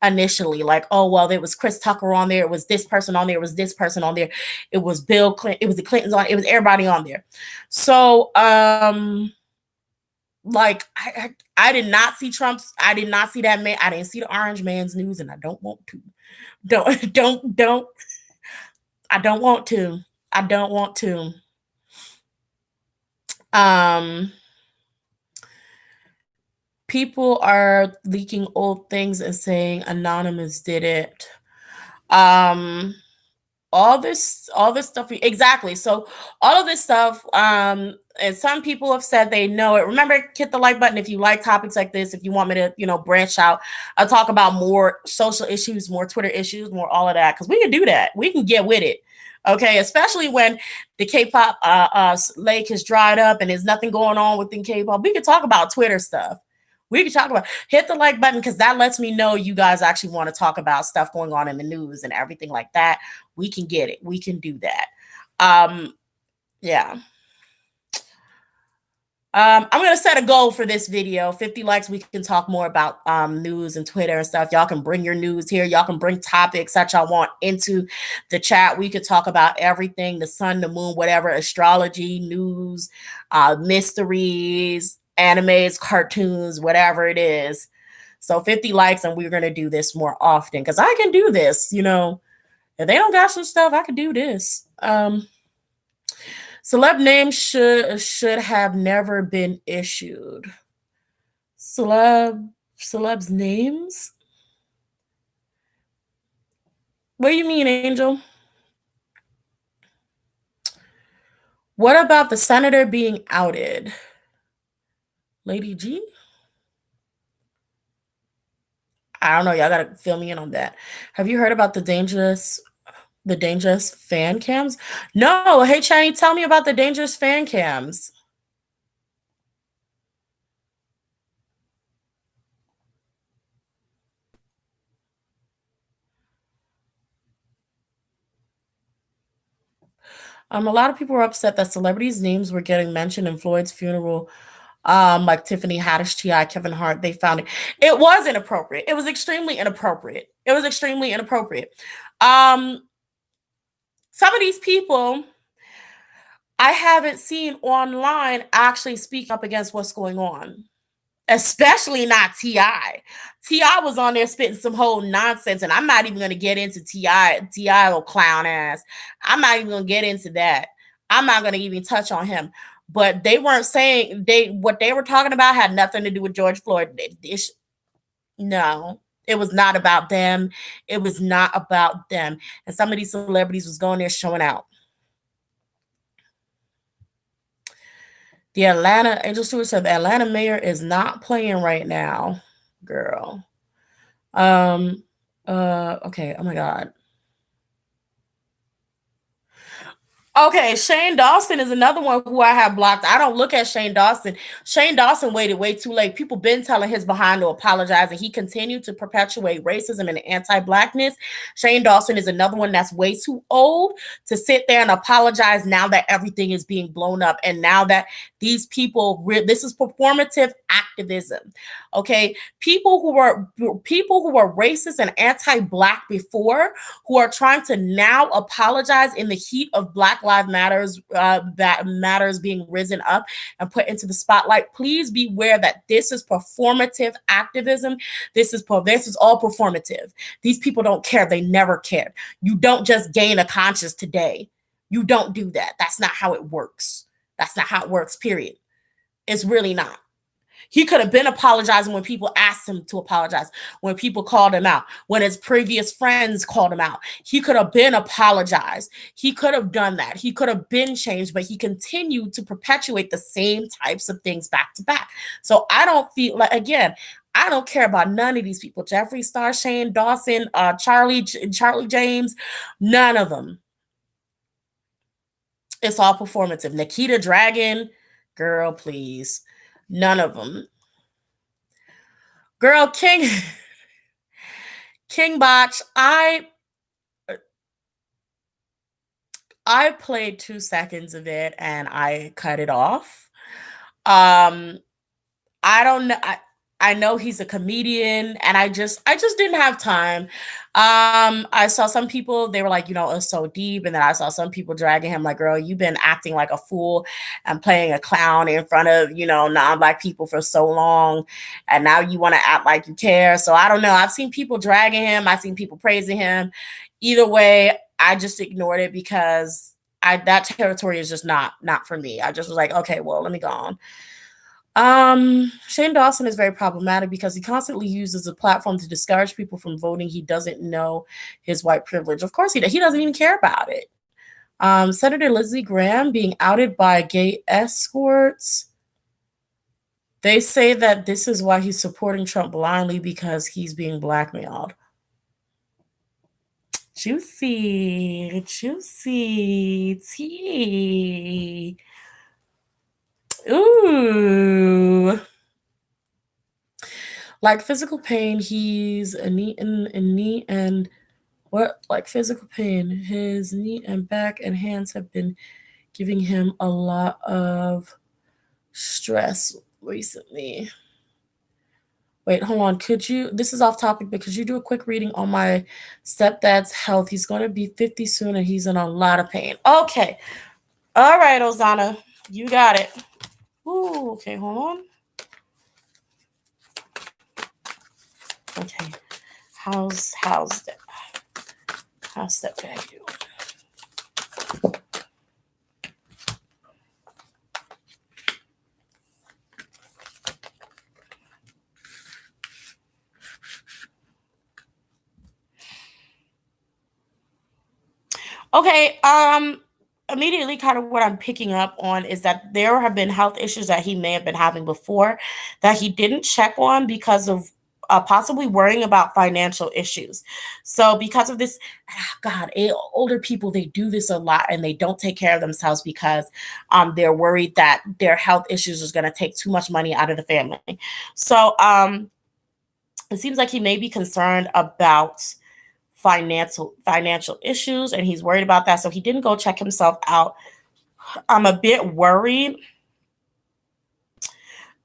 initially. Like, oh, well, there was Chris Tucker on there. It was this person on there. It was this person on there. It was Bill Clinton. It was the Clintons on. It was everybody on there. So, like I did not see Trump's. I did not see that man. I didn't see the Orange Man's news, and I don't want to. Don't. I don't want to. I don't want to. Um, People are leaking old things and saying Anonymous did it. Um, all this stuff, exactly. So all of this stuff, and some people have said they know it. Remember, hit the like button if you like topics like this. If you want me to, branch out, I'll talk about more social issues, more Twitter issues, more all of that, because we can do that. We can get with it. Okay, especially when the K-pop lake has dried up and there's nothing going on within K-pop. We can talk about Twitter stuff. We can talk about, hit the like button, because that lets me know you guys actually want to talk about stuff going on in the news and everything like that. We can get it. We can do that. Yeah. I'm gonna set a goal for this video. 50 likes. We can talk more about news and Twitter and stuff. Y'all can bring your news here. Y'all can bring topics that y'all want into the chat. We could talk about everything: the sun, the moon, whatever, astrology, news, mysteries, animes, cartoons, whatever it is. So 50 likes, and we're gonna do this more often, because I can do this. If they don't got some stuff, I could do this. Celeb names should have never been issued. Celebs names? What do you mean, Angel? What about the senator being outed? Lady G? I don't know. Y'all gotta fill me in on that. Have you heard about the dangerous fan cams? No. Hey, Chani, tell me about the dangerous fan cams. A lot of people were upset that celebrities' names were getting mentioned in Floyd's funeral, like Tiffany Haddish, T.I., Kevin Hart. They found it. It was inappropriate. It was extremely inappropriate. It was extremely inappropriate. Some of these people I haven't seen online actually speak up against what's going on, especially not T.I. T.I. was on there spitting some whole nonsense, and I'm not even going to get into T.I. T.I. little clown ass. I'm not even going to get into that. I'm not going to even touch on him. But they weren't saying what they were talking about had nothing to do with George Floyd. No, it was not about them. It was not about them. And some of these celebrities was going there showing out. The Atlanta, Angel Stewart said, the Atlanta mayor is not playing right now, girl. Okay, oh my God. Okay, Shane Dawson is another one who I have blocked. I don't look at Shane Dawson. Shane Dawson waited way too late. People been telling his behind to apologize, and he continued to perpetuate racism and anti-blackness. Shane Dawson is another one that's way too old to sit there and apologize now that everything is being blown up, and now that these people, this is performative activism. Okay, people who were racist and anti-black before, who are trying to now apologize in the heat of Black Lives Matters, that matters being risen up and put into the spotlight. Please beware that this is performative activism. This is all performative. These people don't care. They never cared. You don't just gain a conscience today. You don't do that. That's not how it works. That's not how it works, period. It's really not. He could have been apologizing when people asked him to apologize, when people called him out, when his previous friends called him out. He could have been apologized. He could have done that. He could have been changed, but he continued to perpetuate the same types of things back to back. So I don't feel like, again, I don't care about none of these people. Jeffree Star, Shane Dawson, Charlie James, none of them. It's all performative. Nikita Dragon, girl, please. None of them. Girl, King Botch, I played 2 seconds of it and I cut it off. I don't know. I know he's a comedian, and I just didn't have time. I saw some people, they were like, it's so deep. And then I saw some people dragging him like, girl, you've been acting like a fool and playing a clown in front of, non-Black people for so long. And now you want to act like you care. So I don't know. I've seen people dragging him. I've seen people praising him. Either way, I just ignored it because that territory is just not for me. I just was like, okay, well, let me go on. Shane Dawson is very problematic because he constantly uses a platform to discourage people from voting. He doesn't know his white privilege. Of course he doesn't even care about it. Senator Lindsey Graham being outed by gay escorts. They say that this is why he's supporting Trump blindly, because he's being blackmailed. Juicy tea. Ooh. Like physical pain, he's a knee and what? Like physical pain, his knee and back and hands have been giving him a lot of stress recently. Wait, hold on. This is off topic, but could you do a quick reading on my stepdad's health? He's going to be 50 soon and he's in a lot of pain. Okay. All right, Ozana. You got it. Ooh, okay, hold on. Okay. How's stepdad doing? Okay, immediately kind of what I'm picking up on is that there have been health issues that he may have been having before that he didn't check on because of possibly worrying about financial issues. So because of this, God, older people, they do this a lot and they don't take care of themselves because they're worried that their health issues is going to take too much money out of the family. So it seems like he may be concerned about financial issues, and he's worried about that. So he didn't go check himself out. I'm a bit worried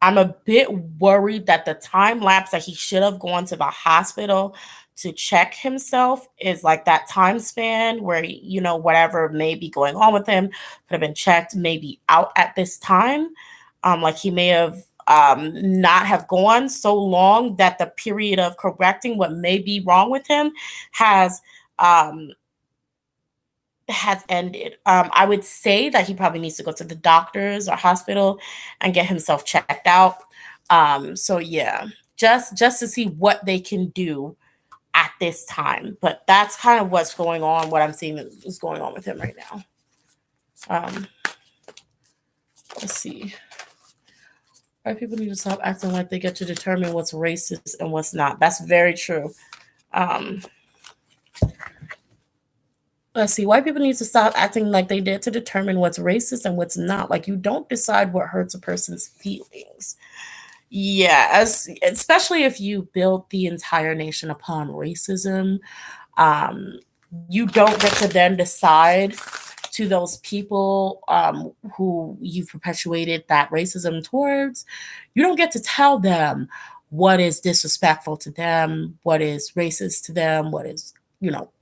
that the time lapse that he should have gone to the hospital to check himself is like that time span where, whatever may be going on with him could have been checked maybe out at this time. Like he may have not have gone so long that the period of correcting what may be wrong with him has ended. I would say that he probably needs to go to the doctors or hospital and get himself checked out. So yeah, just to see what they can do at this time. But that's kind of what's going on. What I'm seeing is going on with him right now. Let's see. White people need to stop acting like they get to determine what's racist and what's not. That's very true. Let's see. White people need to stop acting like they did to determine what's racist and what's not. Like, you don't decide what hurts a person's feelings. Yeah, especially if you build the entire nation upon racism, um, you don't get to then decide to those people who you've perpetuated that racism towards. You don't get to tell them what is disrespectful to them, what is racist to them, what is,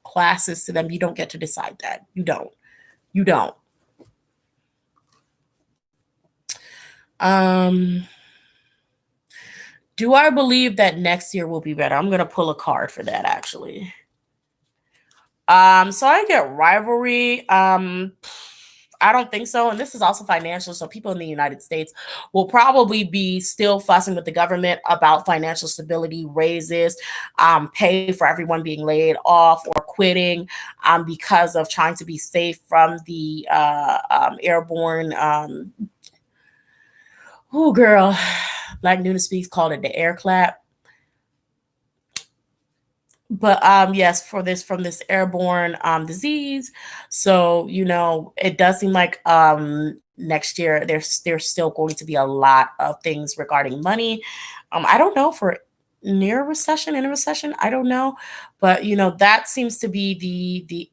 classist to them. You don't get to decide that. You don't. You don't. Um, do I believe that next year will be better? I'm gonna pull a card for that actually. So I get rivalry. I don't think so. And this is also financial. So people in the United States will probably be still fussing with the government about financial stability, raises, pay for everyone being laid off or quitting because of trying to be safe from the airborne. Oh, girl. Black Nuna Speaks called it the air clap. But yes, for this from this airborne disease. So it does seem like next year there's still going to be a lot of things regarding money. I don't know for near recession, in a recession, I don't know, but that seems to be the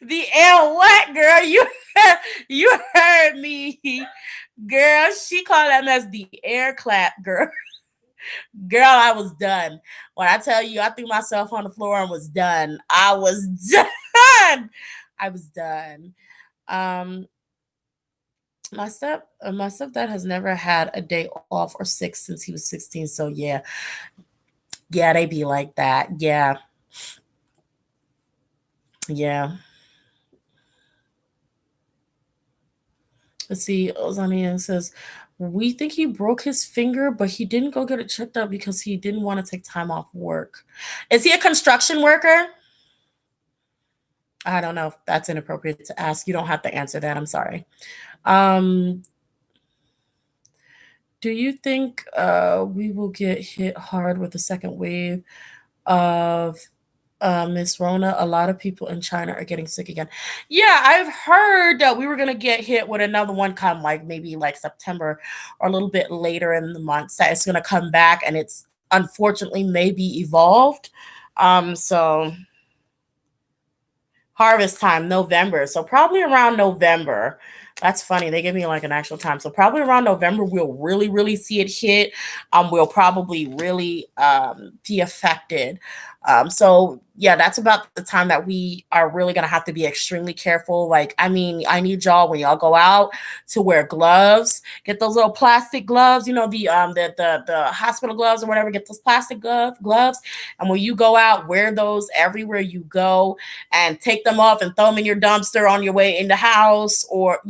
the air what, girl. You heard me, girl. She called that mess the air clap, girl. Girl, I was done. When I tell you, I threw myself on the floor and was done. I was done. I was done. Um, my stepdad has never had a day off or sick since he was 16. So yeah, they be like that. Yeah, yeah. Let's see. Ozanian says, we think he broke his finger, but he didn't go get it checked out because he didn't want to take time off work. Is he a construction worker? I don't know if that's inappropriate to ask. You don't have to answer that. I'm sorry. Um, do you think we will get hit hard with the second wave of Miss Rona? A lot of people in China are getting sick again. Yeah, I've heard that we were going to get hit with another one come like maybe like September or a little bit later in the month. That it's going to come back and it's unfortunately maybe evolved. So harvest time, November. So probably around November. That's funny. They give me like an actual time. So probably around November, we'll really, really see it hit. We'll probably really be affected. So yeah, that's about the time that we are really gonna have to be extremely careful. Like, I mean, I need y'all when y'all go out to wear gloves. Get those little plastic gloves. The hospital gloves or whatever. Get those plastic gloves. And when you go out, wear those everywhere you go and take them off and throw them in your dumpster on your way in the house, or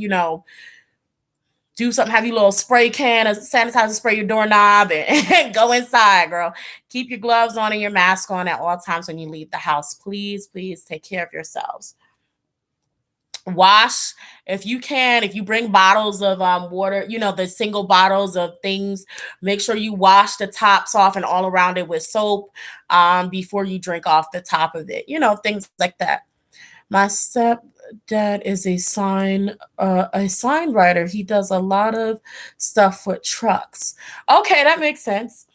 do something, have your little spray can of sanitizer, spray your doorknob and go inside, girl. Keep your gloves on and your mask on at all times when you leave the house. Please, please take care of yourselves. Wash if you can. If you bring bottles of water, the single bottles of things, make sure you wash the tops off and all around it with soap before you drink off the top of it, things like that. My stepdad is a sign writer. He does a lot of stuff with trucks. Okay, that makes sense.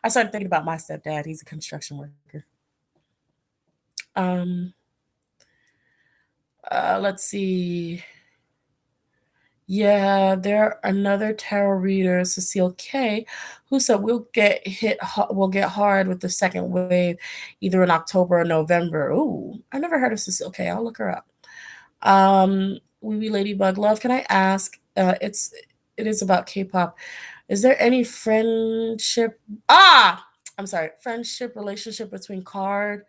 I started thinking about my stepdad. He's a construction worker. Um, let's see. Yeah, there another tarot reader, Cecile K, who said we'll get hard with the second wave, either in October or November. Ooh, I never heard of Cecile K. I'll look her up. Wee Ladybug Love, can I ask? It is about K-pop. Is there any friendship? I'm sorry, friendship relationship between Card,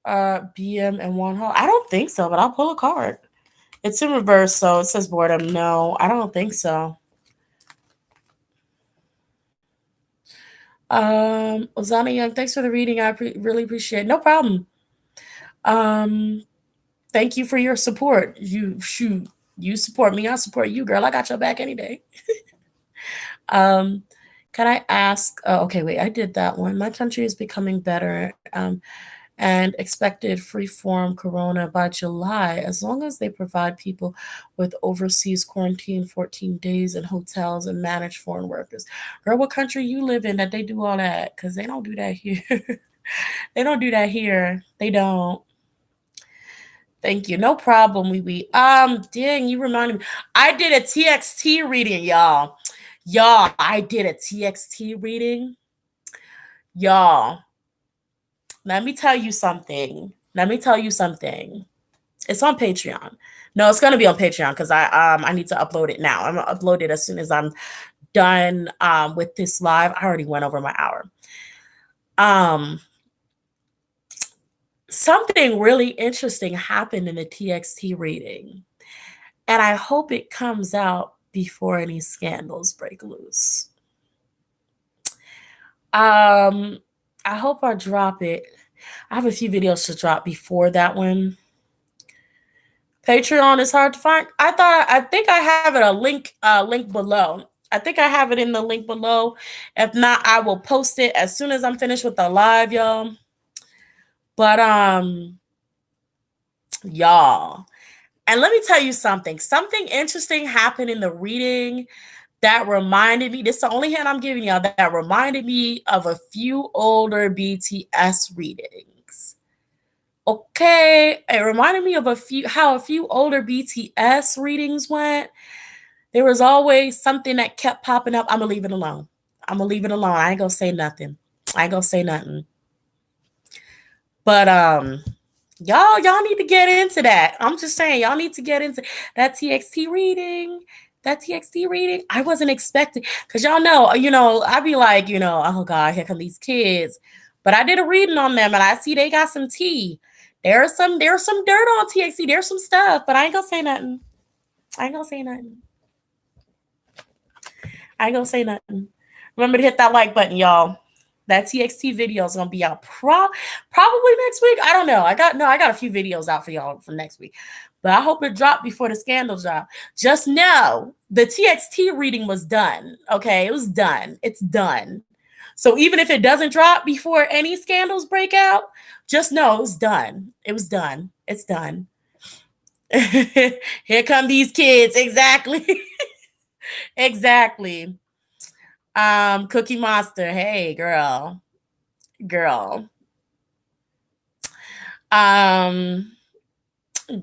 BM, and One Hall? I don't think so, but I'll pull a card. It's in reverse, so it says boredom. No, I don't think so. Ozana Young, thanks for the reading. I really appreciate it. No problem. Thank you for your support. You support me, I support you, girl. I got your back any day. Can I ask? Okay, wait, I did that one. My country is becoming better. and expected free-form corona by July, as long as they provide people with overseas quarantine 14 days in hotels and manage foreign workers. Girl, what country you live in that they do all that? Because they don't do that here. They don't do that here. They don't. Thank you. No problem, wee. Dang, you reminded me. I did a TXT reading, y'all. Y'all, I did a TXT reading. Y'all, let me tell you something. Let me tell you something. It's on Patreon. No, it's gonna be on Patreon because I need to upload it now. I'm gonna upload it as soon as I'm done with this live. I already went over my hour. Something really interesting happened in the TXT reading, and I hope it comes out before any scandals break loose. I hope I drop it. I have a few videos to drop before that one. Patreon is hard to find. I think I have it a link below. I think I have it in the link below. If not, I will post it as soon as I'm finished with the live, y'all. But y'all, and let me tell you something. Something interesting happened in the reading that reminded me. This is the only hint I'm giving y'all that reminded me of a few older BTS readings. Okay, it reminded me of a few older BTS readings went. There was always something that kept popping up. I'm gonna leave it alone. I ain't gonna say nothing. But y'all need to get into that. I'm just saying, y'all need to get into that TXT reading. I wasn't expecting, because y'all know, I'd be like, oh God, here come these kids. But I did a reading on them and I see they got some tea. There's some dirt on TXT. There's some stuff, but I ain't gonna say nothing. Remember to hit that like button, y'all. That TXT video is gonna be out probably next week. I don't know. I got a few videos out for y'all for next week, but I hope it dropped before the scandal drop. Just know the TXT reading was done. Okay, it was done. It's done. So even if it doesn't drop before any scandals break out, just know it was done. It's done. Here come these kids. Exactly. Exactly. Cookie Monster. Hey, girl. Um,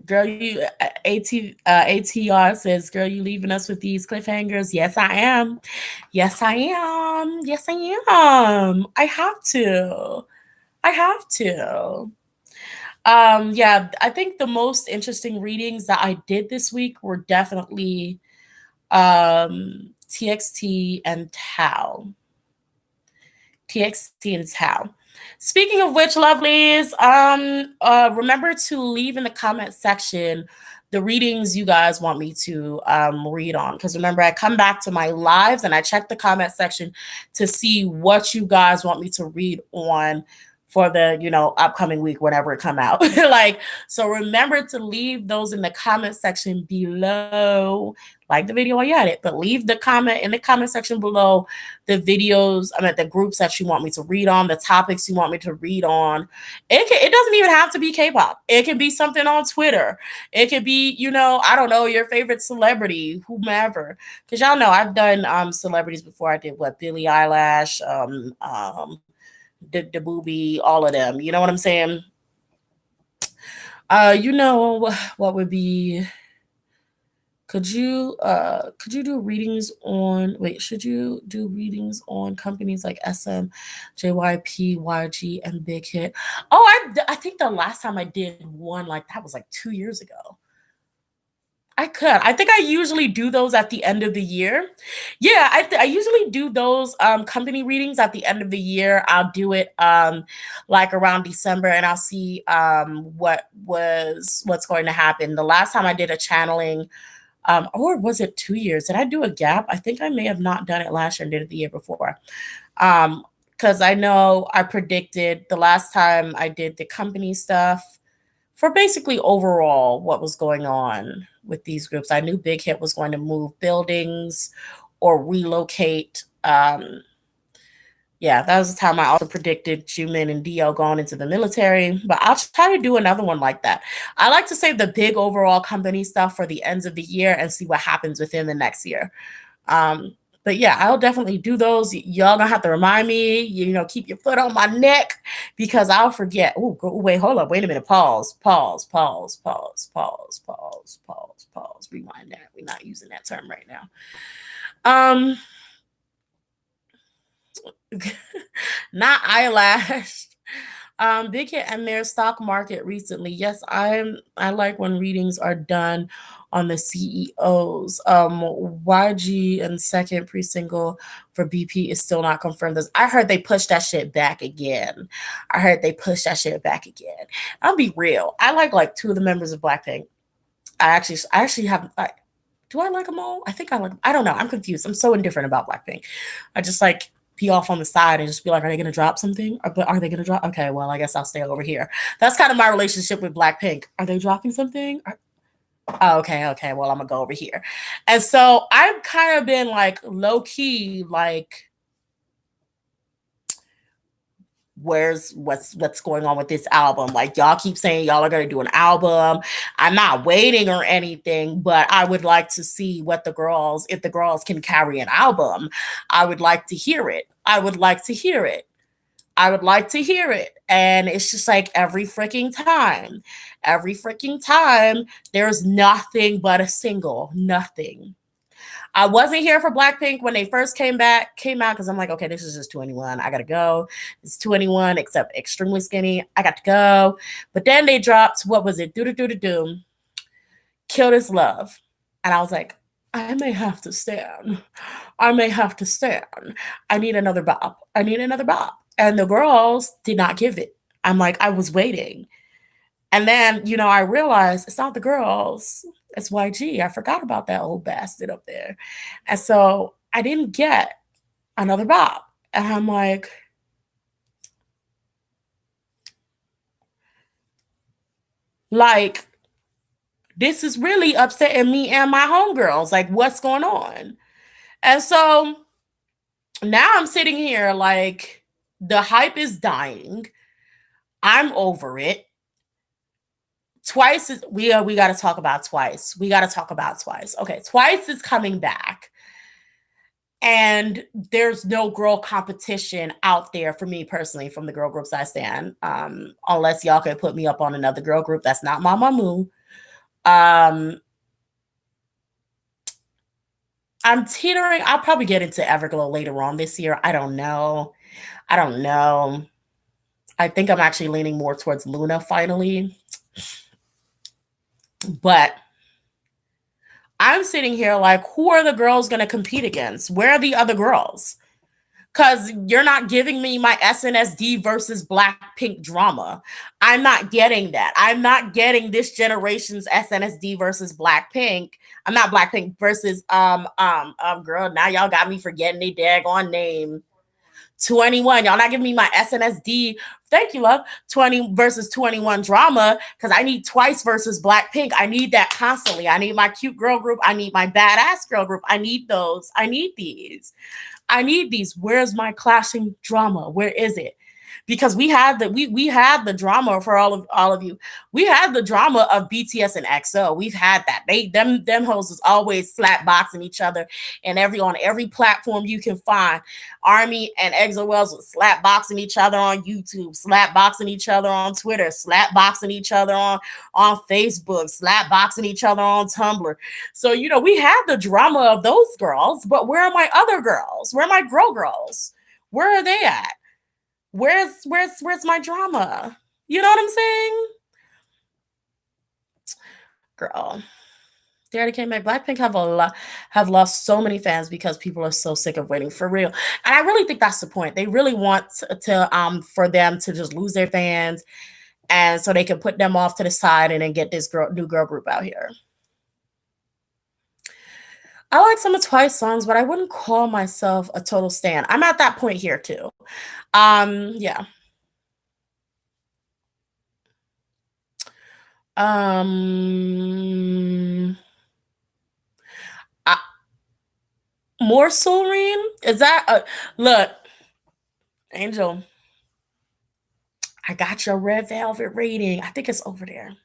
girl, you ATR says, "Girl, you leaving us with these cliffhangers?" Yes, I am. I have to. Yeah, I think the most interesting readings that I did this week were definitely TXT and Tao. Speaking of which, lovelies, remember to leave in the comment section the readings you guys want me to read on. Because remember, I come back to my lives and I check the comment section to see what you guys want me to read on for the upcoming week, whenever it come out. So remember to leave those in the comment section below. Like the video while you at it, but leave the comment in the comment section below the videos, the groups that you want me to read on, the topics you want me to read on. It doesn't even have to be K-pop. It can be something on Twitter. It could be, I don't know, your favorite celebrity, whomever. Because y'all know I've done celebrities before. I did Billie Eilish, the Booby, all of them. You know what I'm saying? What would be? Could you do readings on? Wait, should you do readings on companies like SM, JYP, YG, and Big Hit? Oh, I think the last time I did one like that was like 2 years ago. I think I usually do those at the end of the year. Yeah, I usually do those company readings at the end of the year. I'll do it like around December, and I'll see what's going to happen. The last time I did a channeling, or was it 2 years? Did I do a gap? I think I may have not done it last year and did it the year before. Because I know I predicted the last time I did the company stuff for basically overall what was going on with these groups. I knew Big Hit was going to move buildings or relocate, Yeah, that was the time I also predicted Jumin and Dio going into the military. But I'll try to do another one like that. I like to save the big overall company stuff for the ends of the year and see what happens within the next year. Um, but yeah, I'll definitely do those. Y'all gonna have to remind me, keep your foot on my neck because I'll forget. Oh, wait, hold up. Wait a minute. Pause, pause, pause, pause, pause, pause, pause, pause. Rewind that. We're not using that term right now. Not eyelash. Big hit and their stock market recently. Yes, I like when readings are done on the CEOs. YG and second pre-single for BP is still not confirmed. I heard they pushed that shit back again. I'll be real. I like two of the members of Blackpink. I actually have. Do I like them all? I think I like them. I don't know. I'm confused. I'm so indifferent about Blackpink. I just like be off on the side and just be like, are they going to drop something? But are they going to drop? Okay, well, I guess I'll stay over here. That's kind of my relationship with Blackpink. Are they dropping something? Oh, okay. Well, I'm going to go over here. And so I've kind of been like low key, like, what's going on with this album? Like, y'all keep saying y'all are going to do an album. I'm not waiting or anything, but I would like to see if the girls can carry an album. I would like to hear it. And it's just like every freaking time there's nothing but a single. Nothing. I wasn't here for Blackpink when they first came out because I'm like, okay, this is just 21. I gotta go. It's 21, except extremely skinny. I got to go. But then they dropped, what was it? Do. Kill This Love. And I was like, I may have to stand. I need another bop. And the girls did not give it. I'm like, I was waiting. And then, I realized it's not the girls. It's YG. I forgot about that old bastard up there. And so I didn't get another bop. And I'm like, this is really upsetting me and my homegirls. Like, what's going on? And so now I'm sitting here like the hype is dying. I'm over it. We got to talk about Twice. Okay, Twice is coming back. And there's no girl competition out there for me personally from the girl groups I stand. Unless y'all could put me up on another girl group that's not Mamamoo. I'm teetering. I'll probably get into Everglow later on this year. I don't know. I think I'm actually leaning more towards Luna finally. But I'm sitting here like, who are the girls going to compete against? Where are the other girls? Because you're not giving me my SNSD versus Blackpink drama. I'm not getting that. I'm not getting this generation's SNSD versus Blackpink. I'm not Blackpink versus girl. Now y'all got me forgetting they daggone name. 21. Y'all not giving me my SNSD. Thank you, love. 20 versus 21 drama because I need Twice versus Blackpink. I need that constantly. I need my cute girl group. I need my badass girl group. I need those. I need these. Where's my clashing drama? Where is it? Because we had the drama for all of you. We had the drama of BTS and EXO. We've had that. Them hoes was always slap boxing each other and on every platform you can find. Army and EXO Wells was slap boxing each other on YouTube, slap boxing each other on Twitter, slap boxing each other on Facebook, slap boxing each other on Tumblr. So we had the drama of those girls, but where are my other girls? Where are my girls? Where are they at? Where's my drama? You know what I'm saying? Girl. They already came back. Blackpink have lost so many fans because people are so sick of waiting for real. And I really think that's the point. They really want to for them to just lose their fans and so they can put them off to the side and then get this new girl group out here. I like some of Twice songs, but I wouldn't call myself a total stan. I'm at that point here too. Yeah. More Soulreen? Is that look? Angel, I got your red velvet reading. I think it's over there.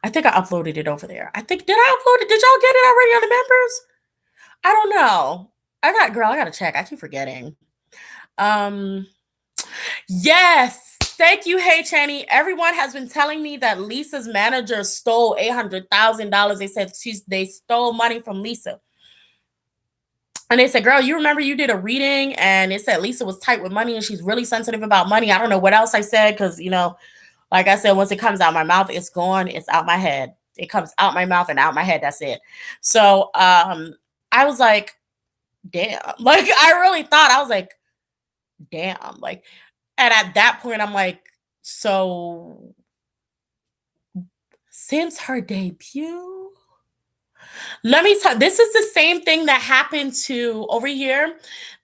I think I uploaded it over there. I think, did I upload it? Did y'all get it already on the members? I don't know. I gotta check. I keep forgetting. Um, yes. Thank you, Hey Channy. Everyone has been telling me that Lisa's manager stole $800,000. They said they stole money from Lisa. And they said, girl, you remember you did a reading and it said Lisa was tight with money and she's really sensitive about money. I don't know what else I said because, like I said, once it comes out my mouth, it's gone. It's out my head. It comes out my mouth and out my head. That's it. So I was like, damn. Like, I really thought, I was like, damn. Like, and at that point, I'm like, so since her debut, let me tell, this is the same thing that happened to over here.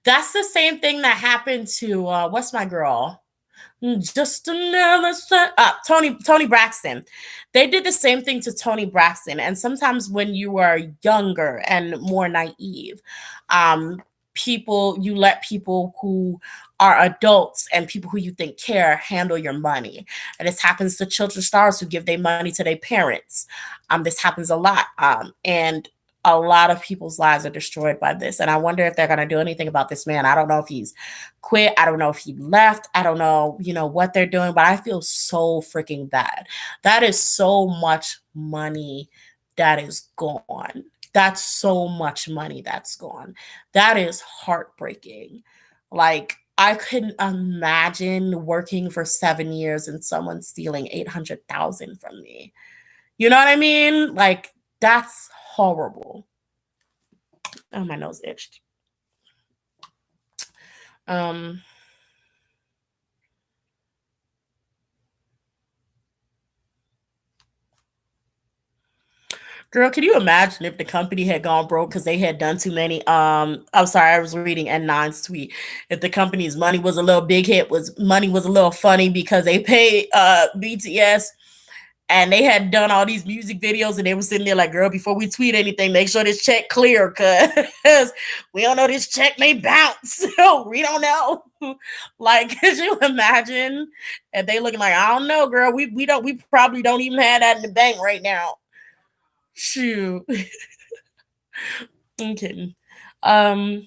That's the same thing that happened to what's my girl? Just another Tony Braxton. They did the same thing to Tony Braxton. And sometimes when you are younger and more naive, you let people who are adults and people who you think care handle your money. And this happens to children's stars who give their money to their parents. This happens a lot. And a lot of people's lives are destroyed by this. And I wonder if they're going to do anything about this man. I don't know if he's quit. I don't know if he left. I don't know, what they're doing, but I feel so freaking bad. That is so much money that is gone. That's so much money that's gone. That is heartbreaking. Like, I couldn't imagine working for 7 years and someone stealing 800,000 from me. You know what I mean? Like, that's horrible. Oh, my nose itched. Girl, can you imagine if the company had gone broke because they had done too many? I'm sorry, I was reading N9's tweet. If the company's money was a little big hit, money was a little funny because they paid BTS and they had done all these music videos and they were sitting there like, girl, before we tweet anything, make sure this check clear because we don't know, this check may bounce. So we don't know. Like, could you imagine if they looking like, I don't know, girl, we probably don't even have that in the bank right now. Shoot. I'm kidding. I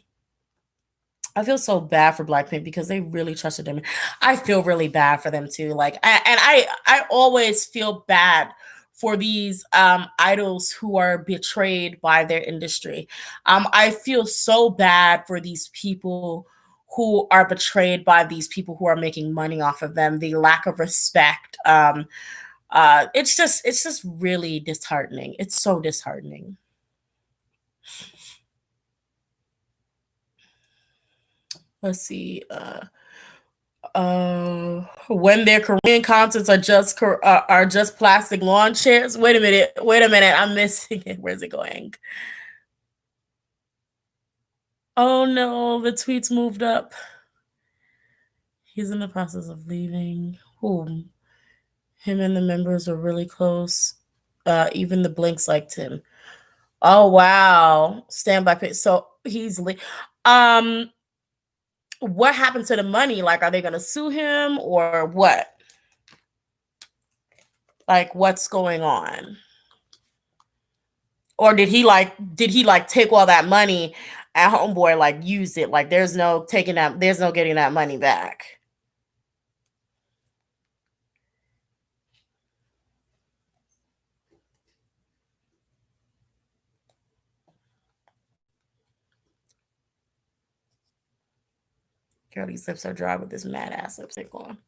feel so bad for Blackpink because they really trusted them. I feel really bad for them too. Like, I always feel bad for these idols who are betrayed by their industry. I feel so bad for these people who are betrayed by these people who are making money off of them. The lack of respect. It's just really disheartening. It's so disheartening. Let's see. When their Korean concerts are just plastic lawn chairs. Wait a minute. I'm missing it. Where's it going? Oh no, the tweets moved up. He's in the process of leaving. Whom? Him and the members are really close. Even the Blinks liked him. Oh wow. Standby pay. So he's what happened to the money? Like, are they gonna sue him or what? Like, what's going on? Or did he take all that money at Homeboy, like use it? Like, there's no getting that money back. Girl, these lips are dry with this mad ass lipstick on.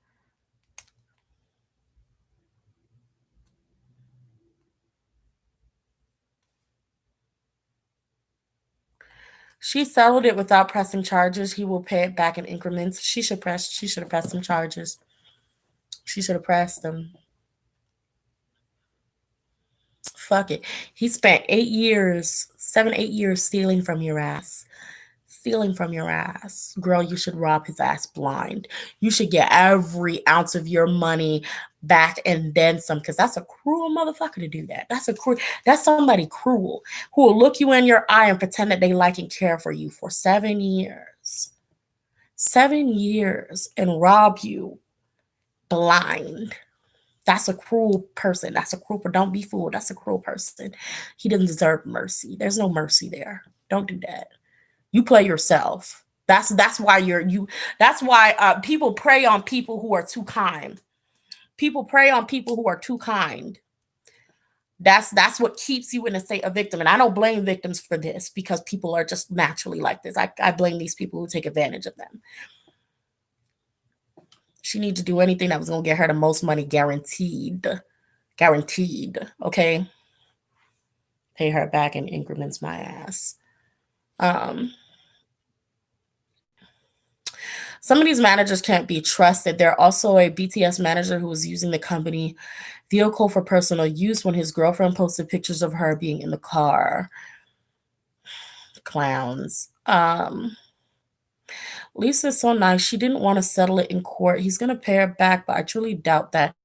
She settled it without pressing charges. He will pay it back in increments. She should have pressed some charges. She should have pressed them. Fuck it. He spent 8 years, 7, 8 years stealing from your ass. Stealing from your ass. Girl, you should rob his ass blind. You should get every ounce of your money back and then some, because that's a cruel motherfucker to do that. That's somebody cruel who will look you in your eye and pretend that they like and care for you for 7 years. 7 years and rob you blind. That's a cruel person. That's a cruel. Don't be fooled. That's a cruel person. He doesn't deserve mercy. There's no mercy there. Don't do that. You play yourself. That's why you. That's why people prey on people who are too kind. People prey on people who are too kind. That's what keeps you in a state of victim. And I don't blame victims for this because people are just naturally like this. I blame these people who take advantage of them. She needs to do anything that was going to get her the most money guaranteed. Guaranteed. Okay. Pay her back in increments, my ass. Some of these managers can't be trusted. There also a BTS manager who was using the company vehicle for personal use when his girlfriend posted pictures of her being in the car. Clowns. Lisa's so nice. She didn't want to settle it in court. He's going to pay her back, but I truly doubt that.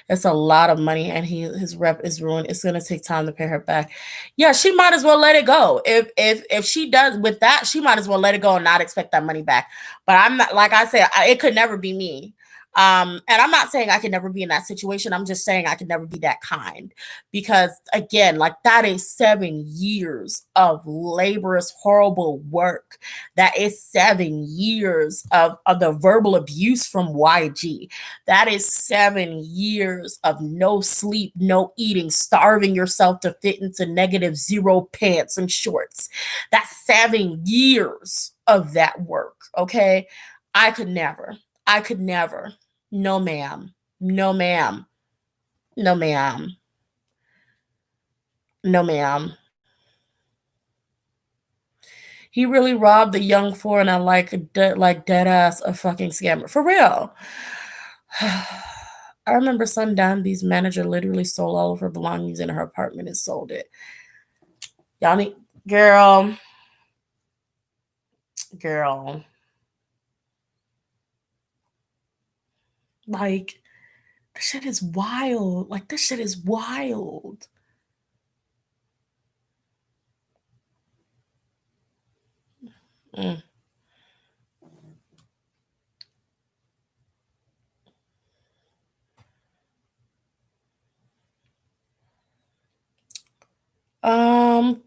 It's a lot of money and his rep is ruined. It's going to take time to pay her back. Yeah, she might as well let it go. If she does with that, she might as well let it go and not expect that money back. But I'm not, like I said, it could never be me. And I'm not saying I could never be in that situation. I'm just saying I could never be that kind because again, like that is 7 years of laborious, horrible work. That is 7 years of the verbal abuse from YG. That is 7 years of no sleep, no eating, starving yourself to fit into -0 pants and shorts. That's 7 years of that work. Okay. I could never. No, ma'am. No, ma'am. No, ma'am. No, ma'am. He really robbed the young foreigner like dead ass a fucking scammer. For real. I remember Sundownby's manager literally stole all of her belongings in her apartment and sold it. Y'all need girl. Like this shit is wild. Like this shit is wild. Mm.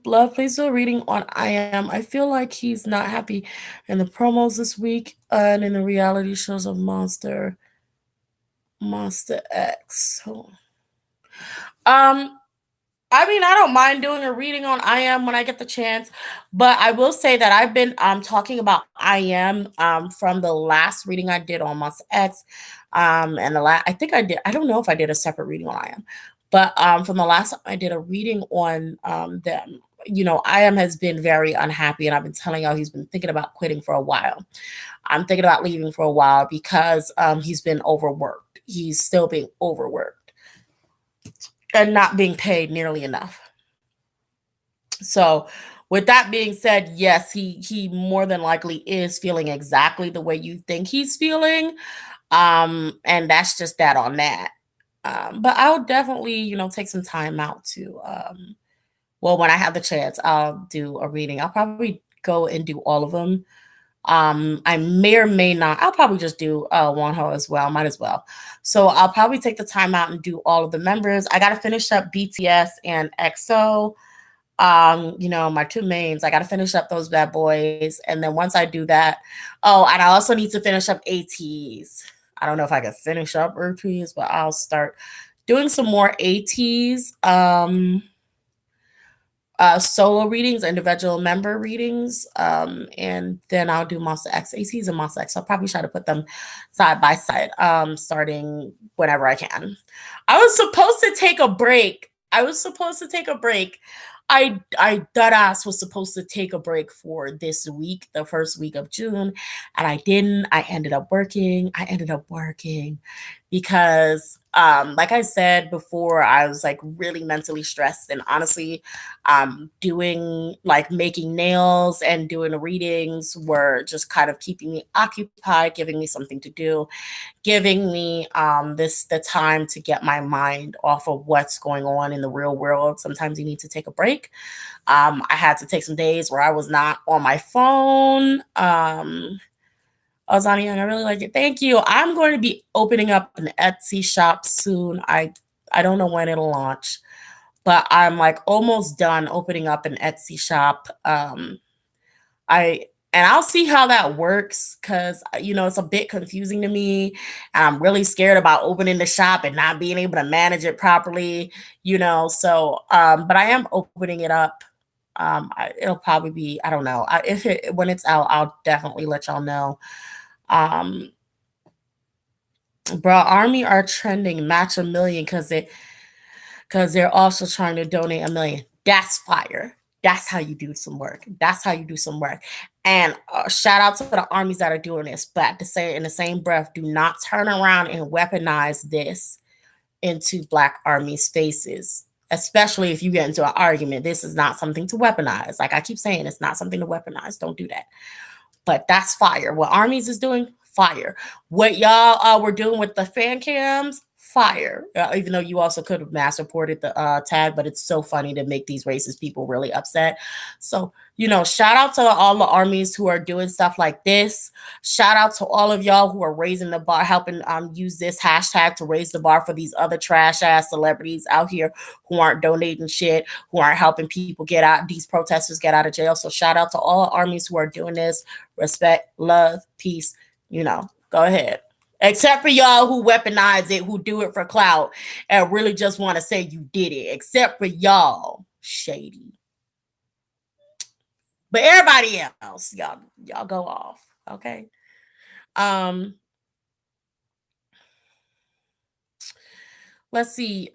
Love, please do a reading on I Am. I feel like he's not happy in the promos this week and in the reality shows of Monster X. I mean, I don't mind doing a reading on I Am when I get the chance, but I will say that I've been talking about I Am from the last reading I did on Monster X, and I think I did. I don't know if I did a separate reading on I Am, but from the last time I did a reading on them. You know, I Am has been very unhappy, and I've been telling y'all he's been thinking about quitting for a while. I'm thinking about leaving for a while because he's been overworked. He's still being overworked and not being paid nearly enough. So, with that being said, yes, he more than likely is feeling exactly the way you think he's feeling. And that's just that on that. But I'll definitely, take some time out to well, when I have the chance, I'll do a reading. I'll probably go and do all of them. I may or may not. I'll probably just do Wonho as well. Might as well. So I'll probably take the time out and do all of the members. I got to finish up BTS and EXO. My two mains. I got to finish up those bad boys, and then once I do that, and I also need to finish up ATs. I don't know if I can finish up ATs, but I'll start doing some more ATs. Solo readings, individual member readings, and then I'll do Monster X ATs and Monster X. I'll probably try to put them side by side, starting whenever I can. I was supposed to take a break. I dead ass was supposed to take a break for this week, the first week of June, and I didn't. I ended up working because like I said before, I was like really mentally stressed, and honestly, doing like making nails and doing the readings were just kind of keeping me occupied, giving me something to do, giving me the time to get my mind off of what's going on in the real world. Sometimes you need to take a break. I had to take some days where I was not on my phone. Oh, Zani Young, I really like it. Thank you. I'm going to be opening up an Etsy shop soon. I don't know when it'll launch, but I'm like almost done opening up an Etsy shop. I and I'll see how that works because it's a bit confusing to me. And I'm really scared about opening the shop and not being able to manage it properly. But I am opening it up. It'll probably be, I don't know. When it's out, I'll definitely let y'all know. Bro, Army are trending match a million because they're also trying to donate $1 million. That's fire. That's how you do some work. That's how you do some work. And shout out to the armies that are doing this. But to say in the same breath, do not turn around and weaponize this into Black armies' faces, especially if you get into an argument. This is not something to weaponize. Like I keep saying, it's not something to weaponize. Don't do that. But that's fire. What armies is doing, fire. What y'all were doing with the fan cams, fire. Even though you also could have mass reported the tag, but it's so funny to make these racist people really upset. So, shout out to all the armies who are doing stuff like this. Shout out to all of y'all who are raising the bar, helping use this hashtag to raise the bar for these other trash ass celebrities out here who aren't donating shit, who aren't helping people get out, these protesters get out of jail. So shout out to all armies who are doing this. Respect, love, peace, go ahead. Except for y'all who weaponize it, who do it for clout, and really just want to say you did it. Except for y'all, shady. But everybody else, y'all go off, okay? Let's see.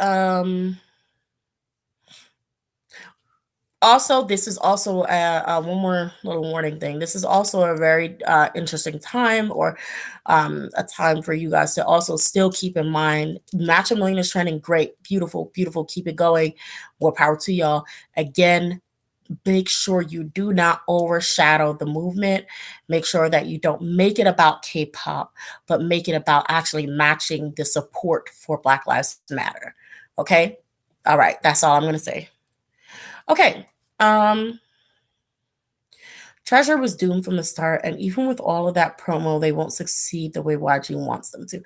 Also, this is also one more little warning thing. This is also a very interesting time, or a time for you guys to also still keep in mind. Match a Million is trending. Great, beautiful, beautiful. Keep it going. More power to y'all. Again, make sure you do not overshadow the movement. Make sure that you don't make it about K-pop, but make it about actually matching the support for Black Lives Matter. Okay? All right. That's all I'm going to say. Okay. Treasure was doomed from the start, and even with all of that promo, they won't succeed the way YG wants them to.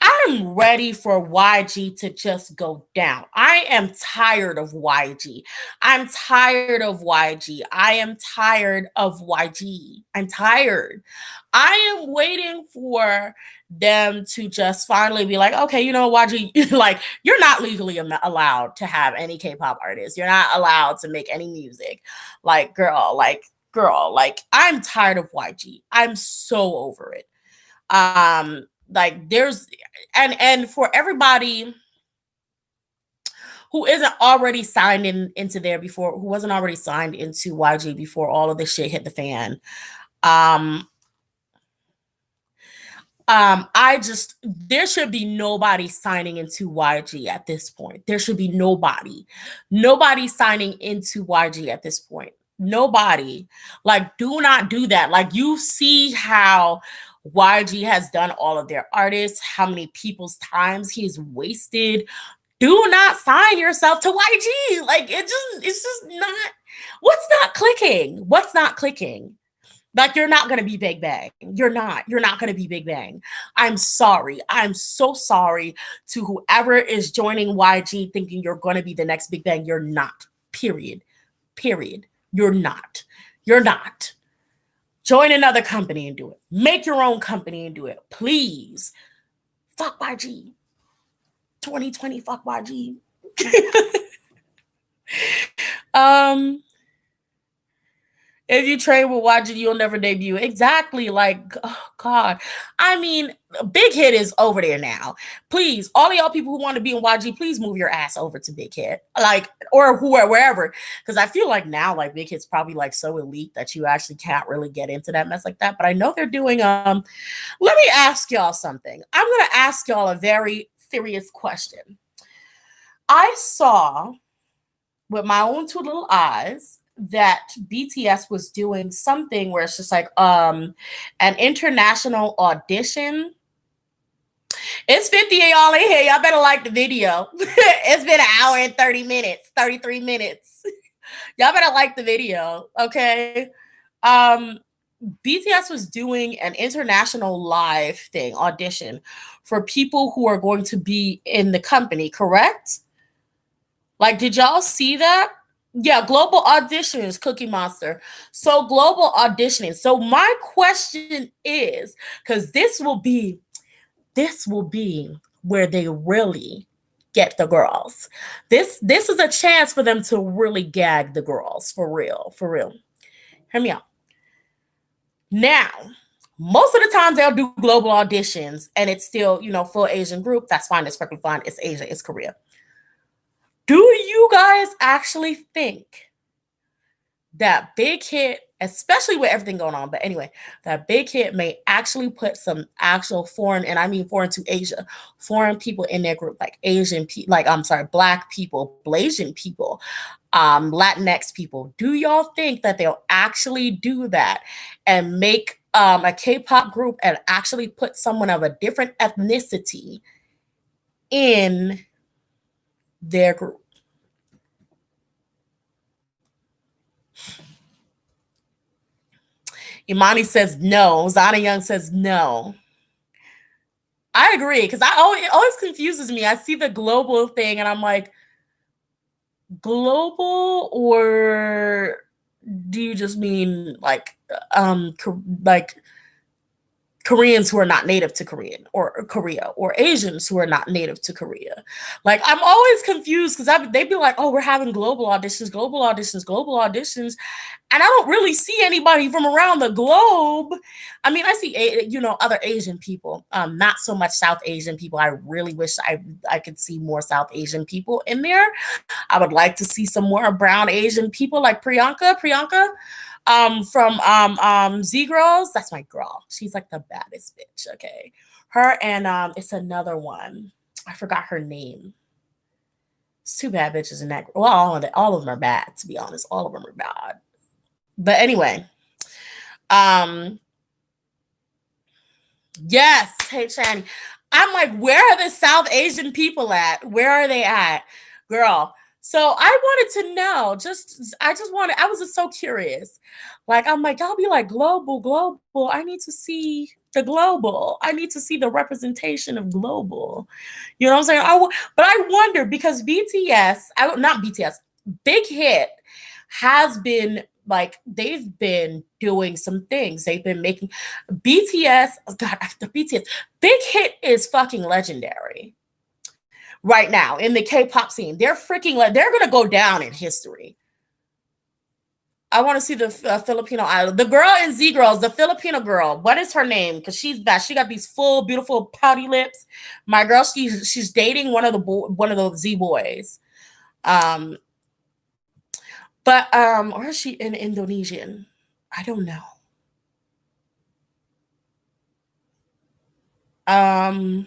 I'm ready for YG to just go down. I am tired of YG. I'm tired of YG. I am tired of YG. I'm tired. I am waiting for them to just finally be like, okay, YG, like, you're not legally allowed to have any K-pop artists. You're not allowed to make any music. Like, girl, I'm tired of YG. I'm so over it. There's and for everybody who isn't already signed into there before, who wasn't already signed into YG before all of this shit hit the fan. There should be nobody signing into YG at this point. There should be nobody signing into YG at this point. Nobody. Like, do not do that. Like, you see how YG has done all of their artists, how many people's times he's wasted. Do not sign yourself to YG. Like, it's just not. What's not clicking? Like, you're not going to be Big Bang. You're not going to be Big Bang. I'm sorry. I'm so sorry to whoever is joining YG thinking you're going to be the next Big Bang. You're not. Period. You're not. Join another company and do it. Make your own company and do it. Please. Fuck YG. 2020, fuck YG. If you train with YG, you'll never debut. Exactly. Like, oh God. I mean, Big Hit is over there now. Please, all of y'all people who want to be in YG, please move your ass over to Big Hit. Like, or wherever. Because I feel like now, like, Big Hit's probably like so elite that you actually can't really get into that mess like that. But I know they're doing let me ask y'all something. I'm gonna ask y'all a very serious question. I saw with my own two little eyes that BTS was doing something where it's just like an international audition. It's 50 of y'all in here. Y'all better like the video. It's been an hour and 30 minutes, 33 minutes. Y'all better like the video, okay? BTS was doing an international live thing audition for people who are going to be in the company, correct? Like, did y'all see that? Yeah, global auditions, Cookie Monster. So global auditioning. So my question is, because this will be where they really get the girls. This is a chance for them to really gag the girls for real, for real. Hear me out. Now, most of the times they'll do global auditions and it's still, full Asian group. That's fine. It's perfectly fine. It's Asia. It's Korea. Do you guys actually think that Big Hit, especially with everything going on, but anyway, that Big Hit may actually put some actual foreign, and I mean foreign to Asia, foreign people in their group, like Asian people, like, I'm sorry, Black people, Blasian people, Latinx people? Do y'all think that they'll actually do that and make a K-pop group and actually put someone of a different ethnicity in their group? Imani says no. Zana Young says no. I agree, because it always confuses me. I see the global thing and I'm like, global, or do you just mean like Koreans who are not native to Korea, or Asians who are not native to Korea? Like, I'm always confused because they'd be like, oh, we're having global auditions, global auditions, global auditions. And I don't really see anybody from around the globe. I mean, I see, other Asian people, not so much South Asian people. I really wish I could see more South Asian people in there. I would like to see some more brown Asian people like Priyanka, from Z Girls. That's my girl. She's like the baddest bitch. Okay, her and it's another one. I forgot her name. It's two bad bitches in that. Well, all of them are bad. To be honest, all of them are bad. But anyway, um, yes. Hey, Shani. I'm like, where are the South Asian people at? Where are they at, girl? So I wanted to know. I was just so curious. Like, I'm like, y'all be like, global, global. I need to see the global. I need to see the representation of global. You know what I'm saying? But I wonder, because not BTS, Big Hit has been, like, they've been doing some things. They've been making BTS. Oh God, the BTS Big Hit is fucking legendary right now in the K-pop scene. They're they're gonna go down in history. I want to see the Filipino idol, the girl in Z Girls, the Filipino girl. What is her name? Because she's bad. She got these full, beautiful, pouty lips. My girl, she's dating one of the Z boys. Um, or is she in Indonesian? I don't know. Um,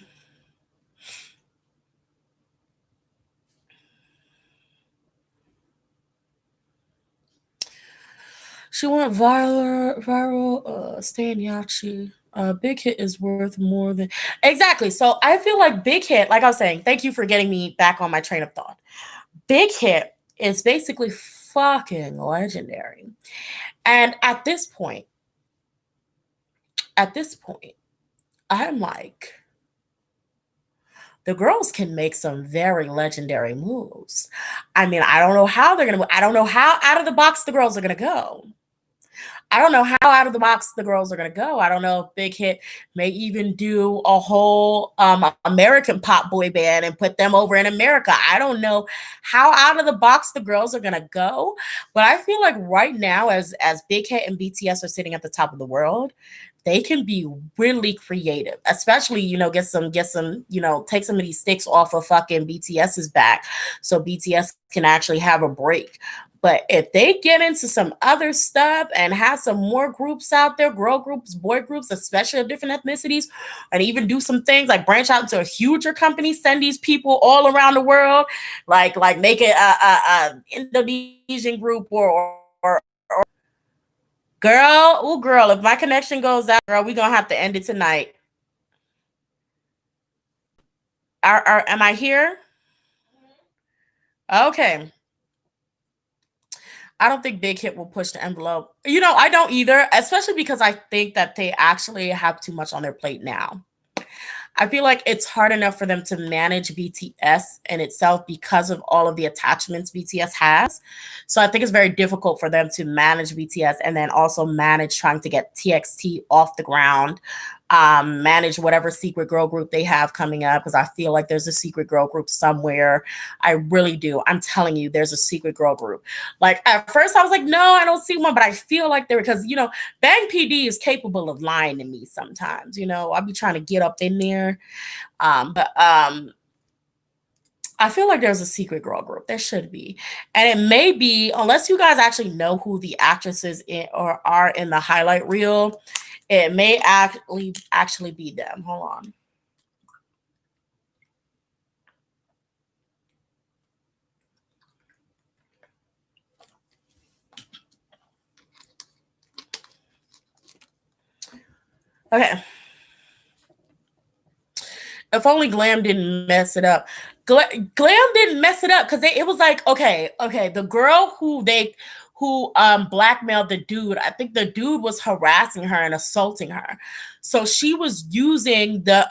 she went viral. Stan Yachi. Big Hit is worth more than exactly. So I feel like Big Hit, like I was saying, thank you for getting me back on my train of thought. Big Hit is basically fucking legendary. And at this point, I'm like, the girls can make some very legendary moves. I mean, I don't know how they're gonna. I don't know how out of the box the girls are gonna go. I don't know how out of the box the girls are gonna go. I don't know if Big Hit may even do a whole American pop boy band and put them over in America. I don't know how out of the box the girls are gonna go, but I feel like right now, as Big Hit and BTS are sitting at the top of the world, they can be really creative, especially, get some, take some of these sticks off of fucking BTS's back so BTS can actually have a break. But if they get into some other stuff and have some more groups out there, girl groups, boy groups, especially of different ethnicities, and even do some things like branch out into a huger company, send these people all around the world, like make it a Indonesian group or girl, if my connection goes out, girl, we're gonna have to end it tonight. Am I here? Okay. I don't think Big Hit will push the envelope. I don't either, especially because I think that they actually have too much on their plate now. I feel like it's hard enough for them to manage BTS in itself because of all of the attachments BTS has. So I think it's very difficult for them to manage BTS and then also manage trying to get TXT off the ground, manage whatever secret girl group they have coming up, because I feel like there's a secret girl group somewhere. I really do. I'm telling you, there's a secret girl group. Like at first I was like, no, I don't see one, but I feel like there, because Bang PD is capable of lying to me sometimes. I'll be trying to get up in there. But I feel like there's a secret girl group. There should be. And it may be, unless you guys actually know who the actresses or are in the highlight reel, it may actually be them. Hold on. Okay. If only Glam didn't mess it up. Glam didn't mess it up because it was like, okay, the girl who blackmailed the dude, I think the dude was harassing her and assaulting her. So she was using the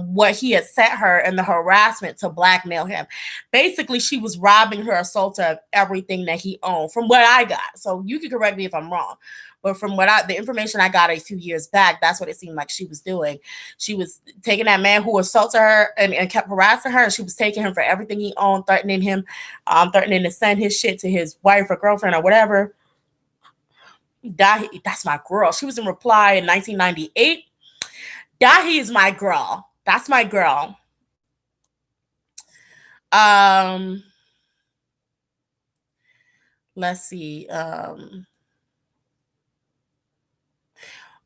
what he had sent her and the harassment to blackmail him. Basically, she was robbing her assaulter of everything that he owned, from what I got. So you can correct me if I'm wrong. But from the information I got a few years back, that's what it seemed like she was doing. She was taking that man who assaulted her and kept harassing her, and she was taking him for everything he owned, threatening him, threatening to send his shit to his wife or girlfriend or whatever. Dahi, that's my girl. She was in Reply in 1998. Dahi is my girl. That's my girl. Let's see.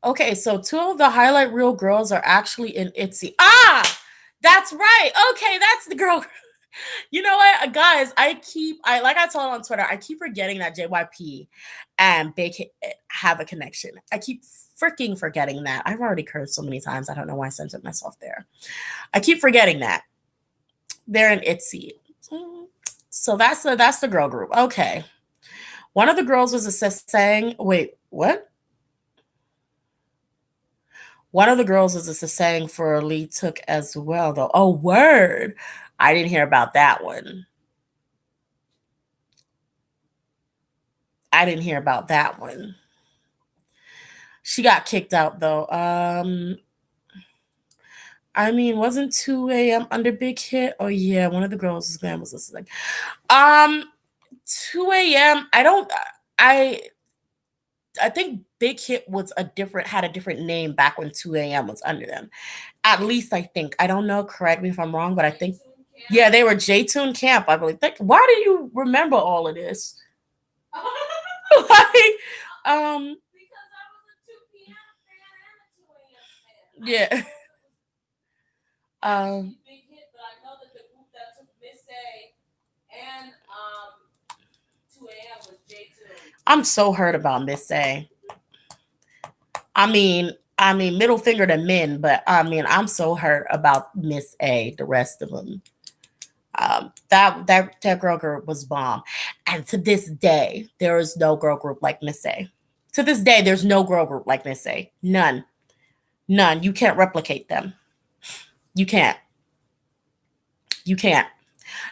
Okay, so two of the highlight reel girls are actually in ITZY. Ah, that's right. Okay, that's the girl. You know what, guys? Like I told on Twitter, I keep forgetting that JYP and Big Hit have a connection. I keep freaking forgetting that. I've already cursed so many times. I don't know why I censored myself there. I keep forgetting that they're in ITZY. So that's the girl group. Okay, one of the girls was a saying. Wait, what? One of the girls is a saying for Lee Took as well, though. Oh, word. I didn't hear about that one. I didn't hear about that one. She got kicked out, though. I mean, wasn't 2 a.m. under Big Hit? Oh, yeah, one of the girls' man was listening. 2 a.m. I think Big Hit had a different name back when 2 a.m. was under them. At least I think. I don't know. Correct me if I'm wrong, but I think, yeah, they were J-Tune Camp, I believe. Why do you remember all of this? Like, because I was a 2 p.m. fan and a 2 a.m. fan. Yeah. Big Hit, but I know that the group that took Miss A and 2 a.m. was J-Tune. I'm so hurt about Miss A. I mean, middle finger to men, but I'm so hurt about Miss A. The rest of them, that girl group was bomb, and to this day, there is no girl group like Miss A. To this day, there's no girl group like Miss A. None. You can't replicate them. You can't.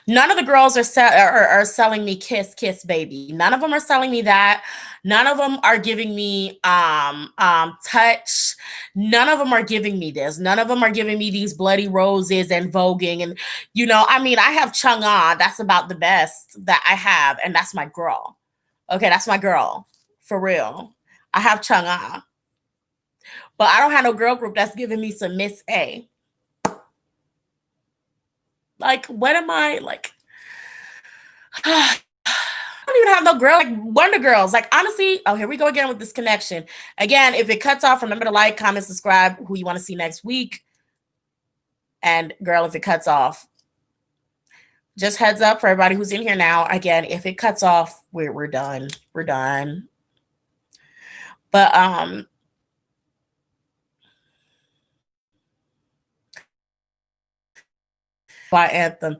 None of the girls are selling me Kiss Kiss Baby. None of them are selling me that. None of them are giving me Touch. None of them are giving me this. None of them are giving me these bloody roses and voguing. And I have Chang'an. That's about the best that I have, and that's my girl. Okay, that's my girl for real. I have Chang'an, but I don't have no girl group that's giving me some Miss A. Like, what am I like? I don't even have no girl like Wonder Girls. Like, honestly, oh, here we go again with this connection. Again, if it cuts off, remember to like, comment, subscribe, who you want to see next week. And girl, if it cuts off, just heads up for everybody who's in here now. Again, if it cuts off, we're done. We're done. But by Anthem.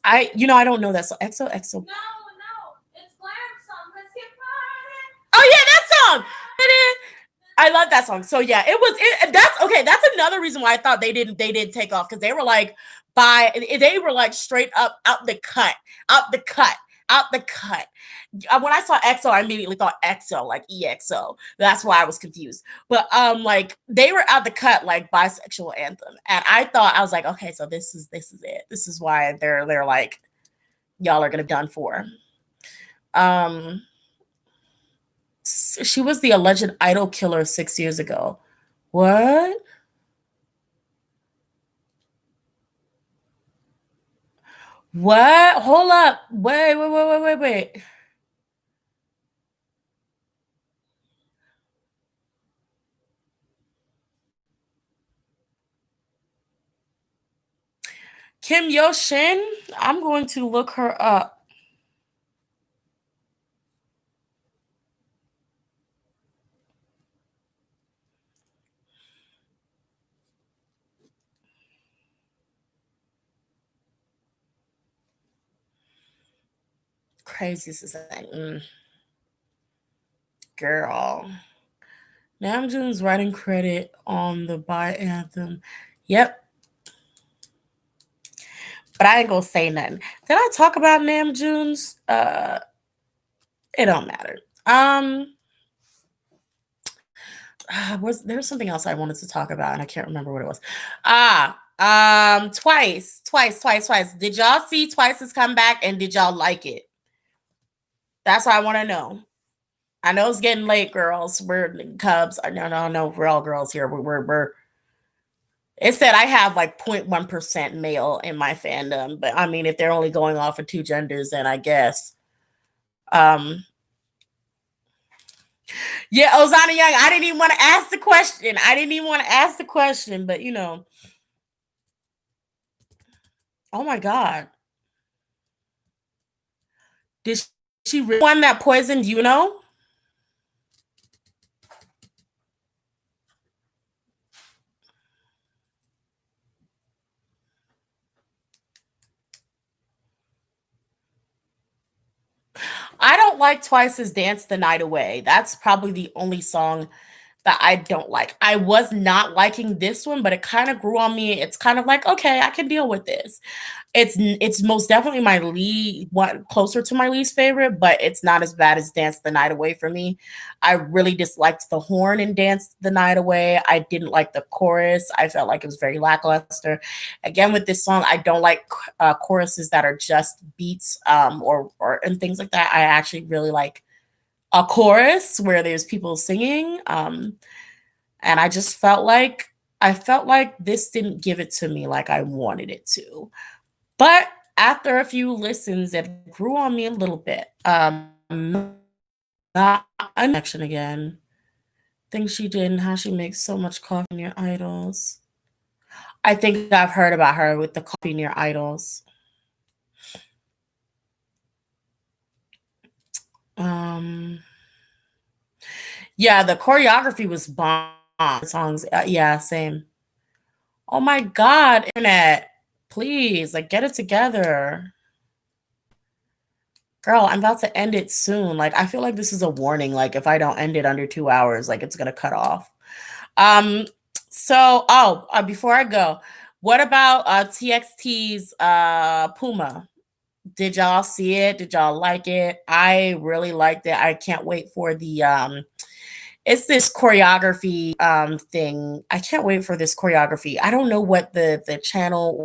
I don't know that. So EXO. No, it's Glam song. Let's hip I love that song. So yeah, that's okay. That's another reason why I thought they didn't take off, because they were like they were like straight up out the cut, out the cut, out the cut. When I saw EXO, I immediately thought EXO, like EXO. That's why I was confused. But like they were out the cut, like bisexual anthem, and I was like, okay, so this is it. This is why they're like, y'all are gonna done for. Um, she was the alleged idol killer 6 years ago. What? What? Hold up. Wait. Kim Yo Shin? I'm going to look her up. Crazy is this thing. Girl. Namjoon's writing credit on the by anthem. Yep. But I ain't gonna say nothing. Did I talk about Namjoon's? It don't matter. There's something else I wanted to talk about and I can't remember what it was. Twice. Did y'all see Twice's comeback and did y'all like it? That's what I want to know. I know it's getting late, girls. We're Cubs. No. We're all girls here. We're. It said I have like 0.1% male in my fandom, but I mean, if they're only going off of two genders, then I guess. Yeah, Ozana Young. I didn't even want to ask the question. But you know. Oh my God. Did she really one that poisoned Yuno? I don't like Twice's Dance the Night Away. That's probably the only song that I don't like. I was not liking this one, but it kind of grew on me. It's kind of like, okay, I can deal with this. It's most definitely my one closer to my least favorite, but it's not as bad as Dance the Night Away for me. I really disliked the horn in Dance the Night Away. I didn't like the chorus. I felt like it was very lackluster. Again, with this song, I don't like choruses that are just beats or and things like that. I actually really like a chorus where there's people singing. And I just felt like this didn't give it to me like I wanted it to. But after a few listens, it grew on me a little bit. Not connection again. Things she did and how she makes so much coffee near idols. I think I've heard about her with the coffee near idols. Yeah, the choreography was bomb. Songs, yeah, same. Oh my God, internet, please, like, get it together. Girl, I'm about to end it soon. Like, I feel like this is a warning. Like, if I don't end it under 2 hours, like, it's gonna cut off. Before I go, what about TXT's Puma? Did y'all see it? Did y'all like it? I really liked it. I can't wait for the it's this choreography thing. I can't wait for this choreography. I don't know what the channel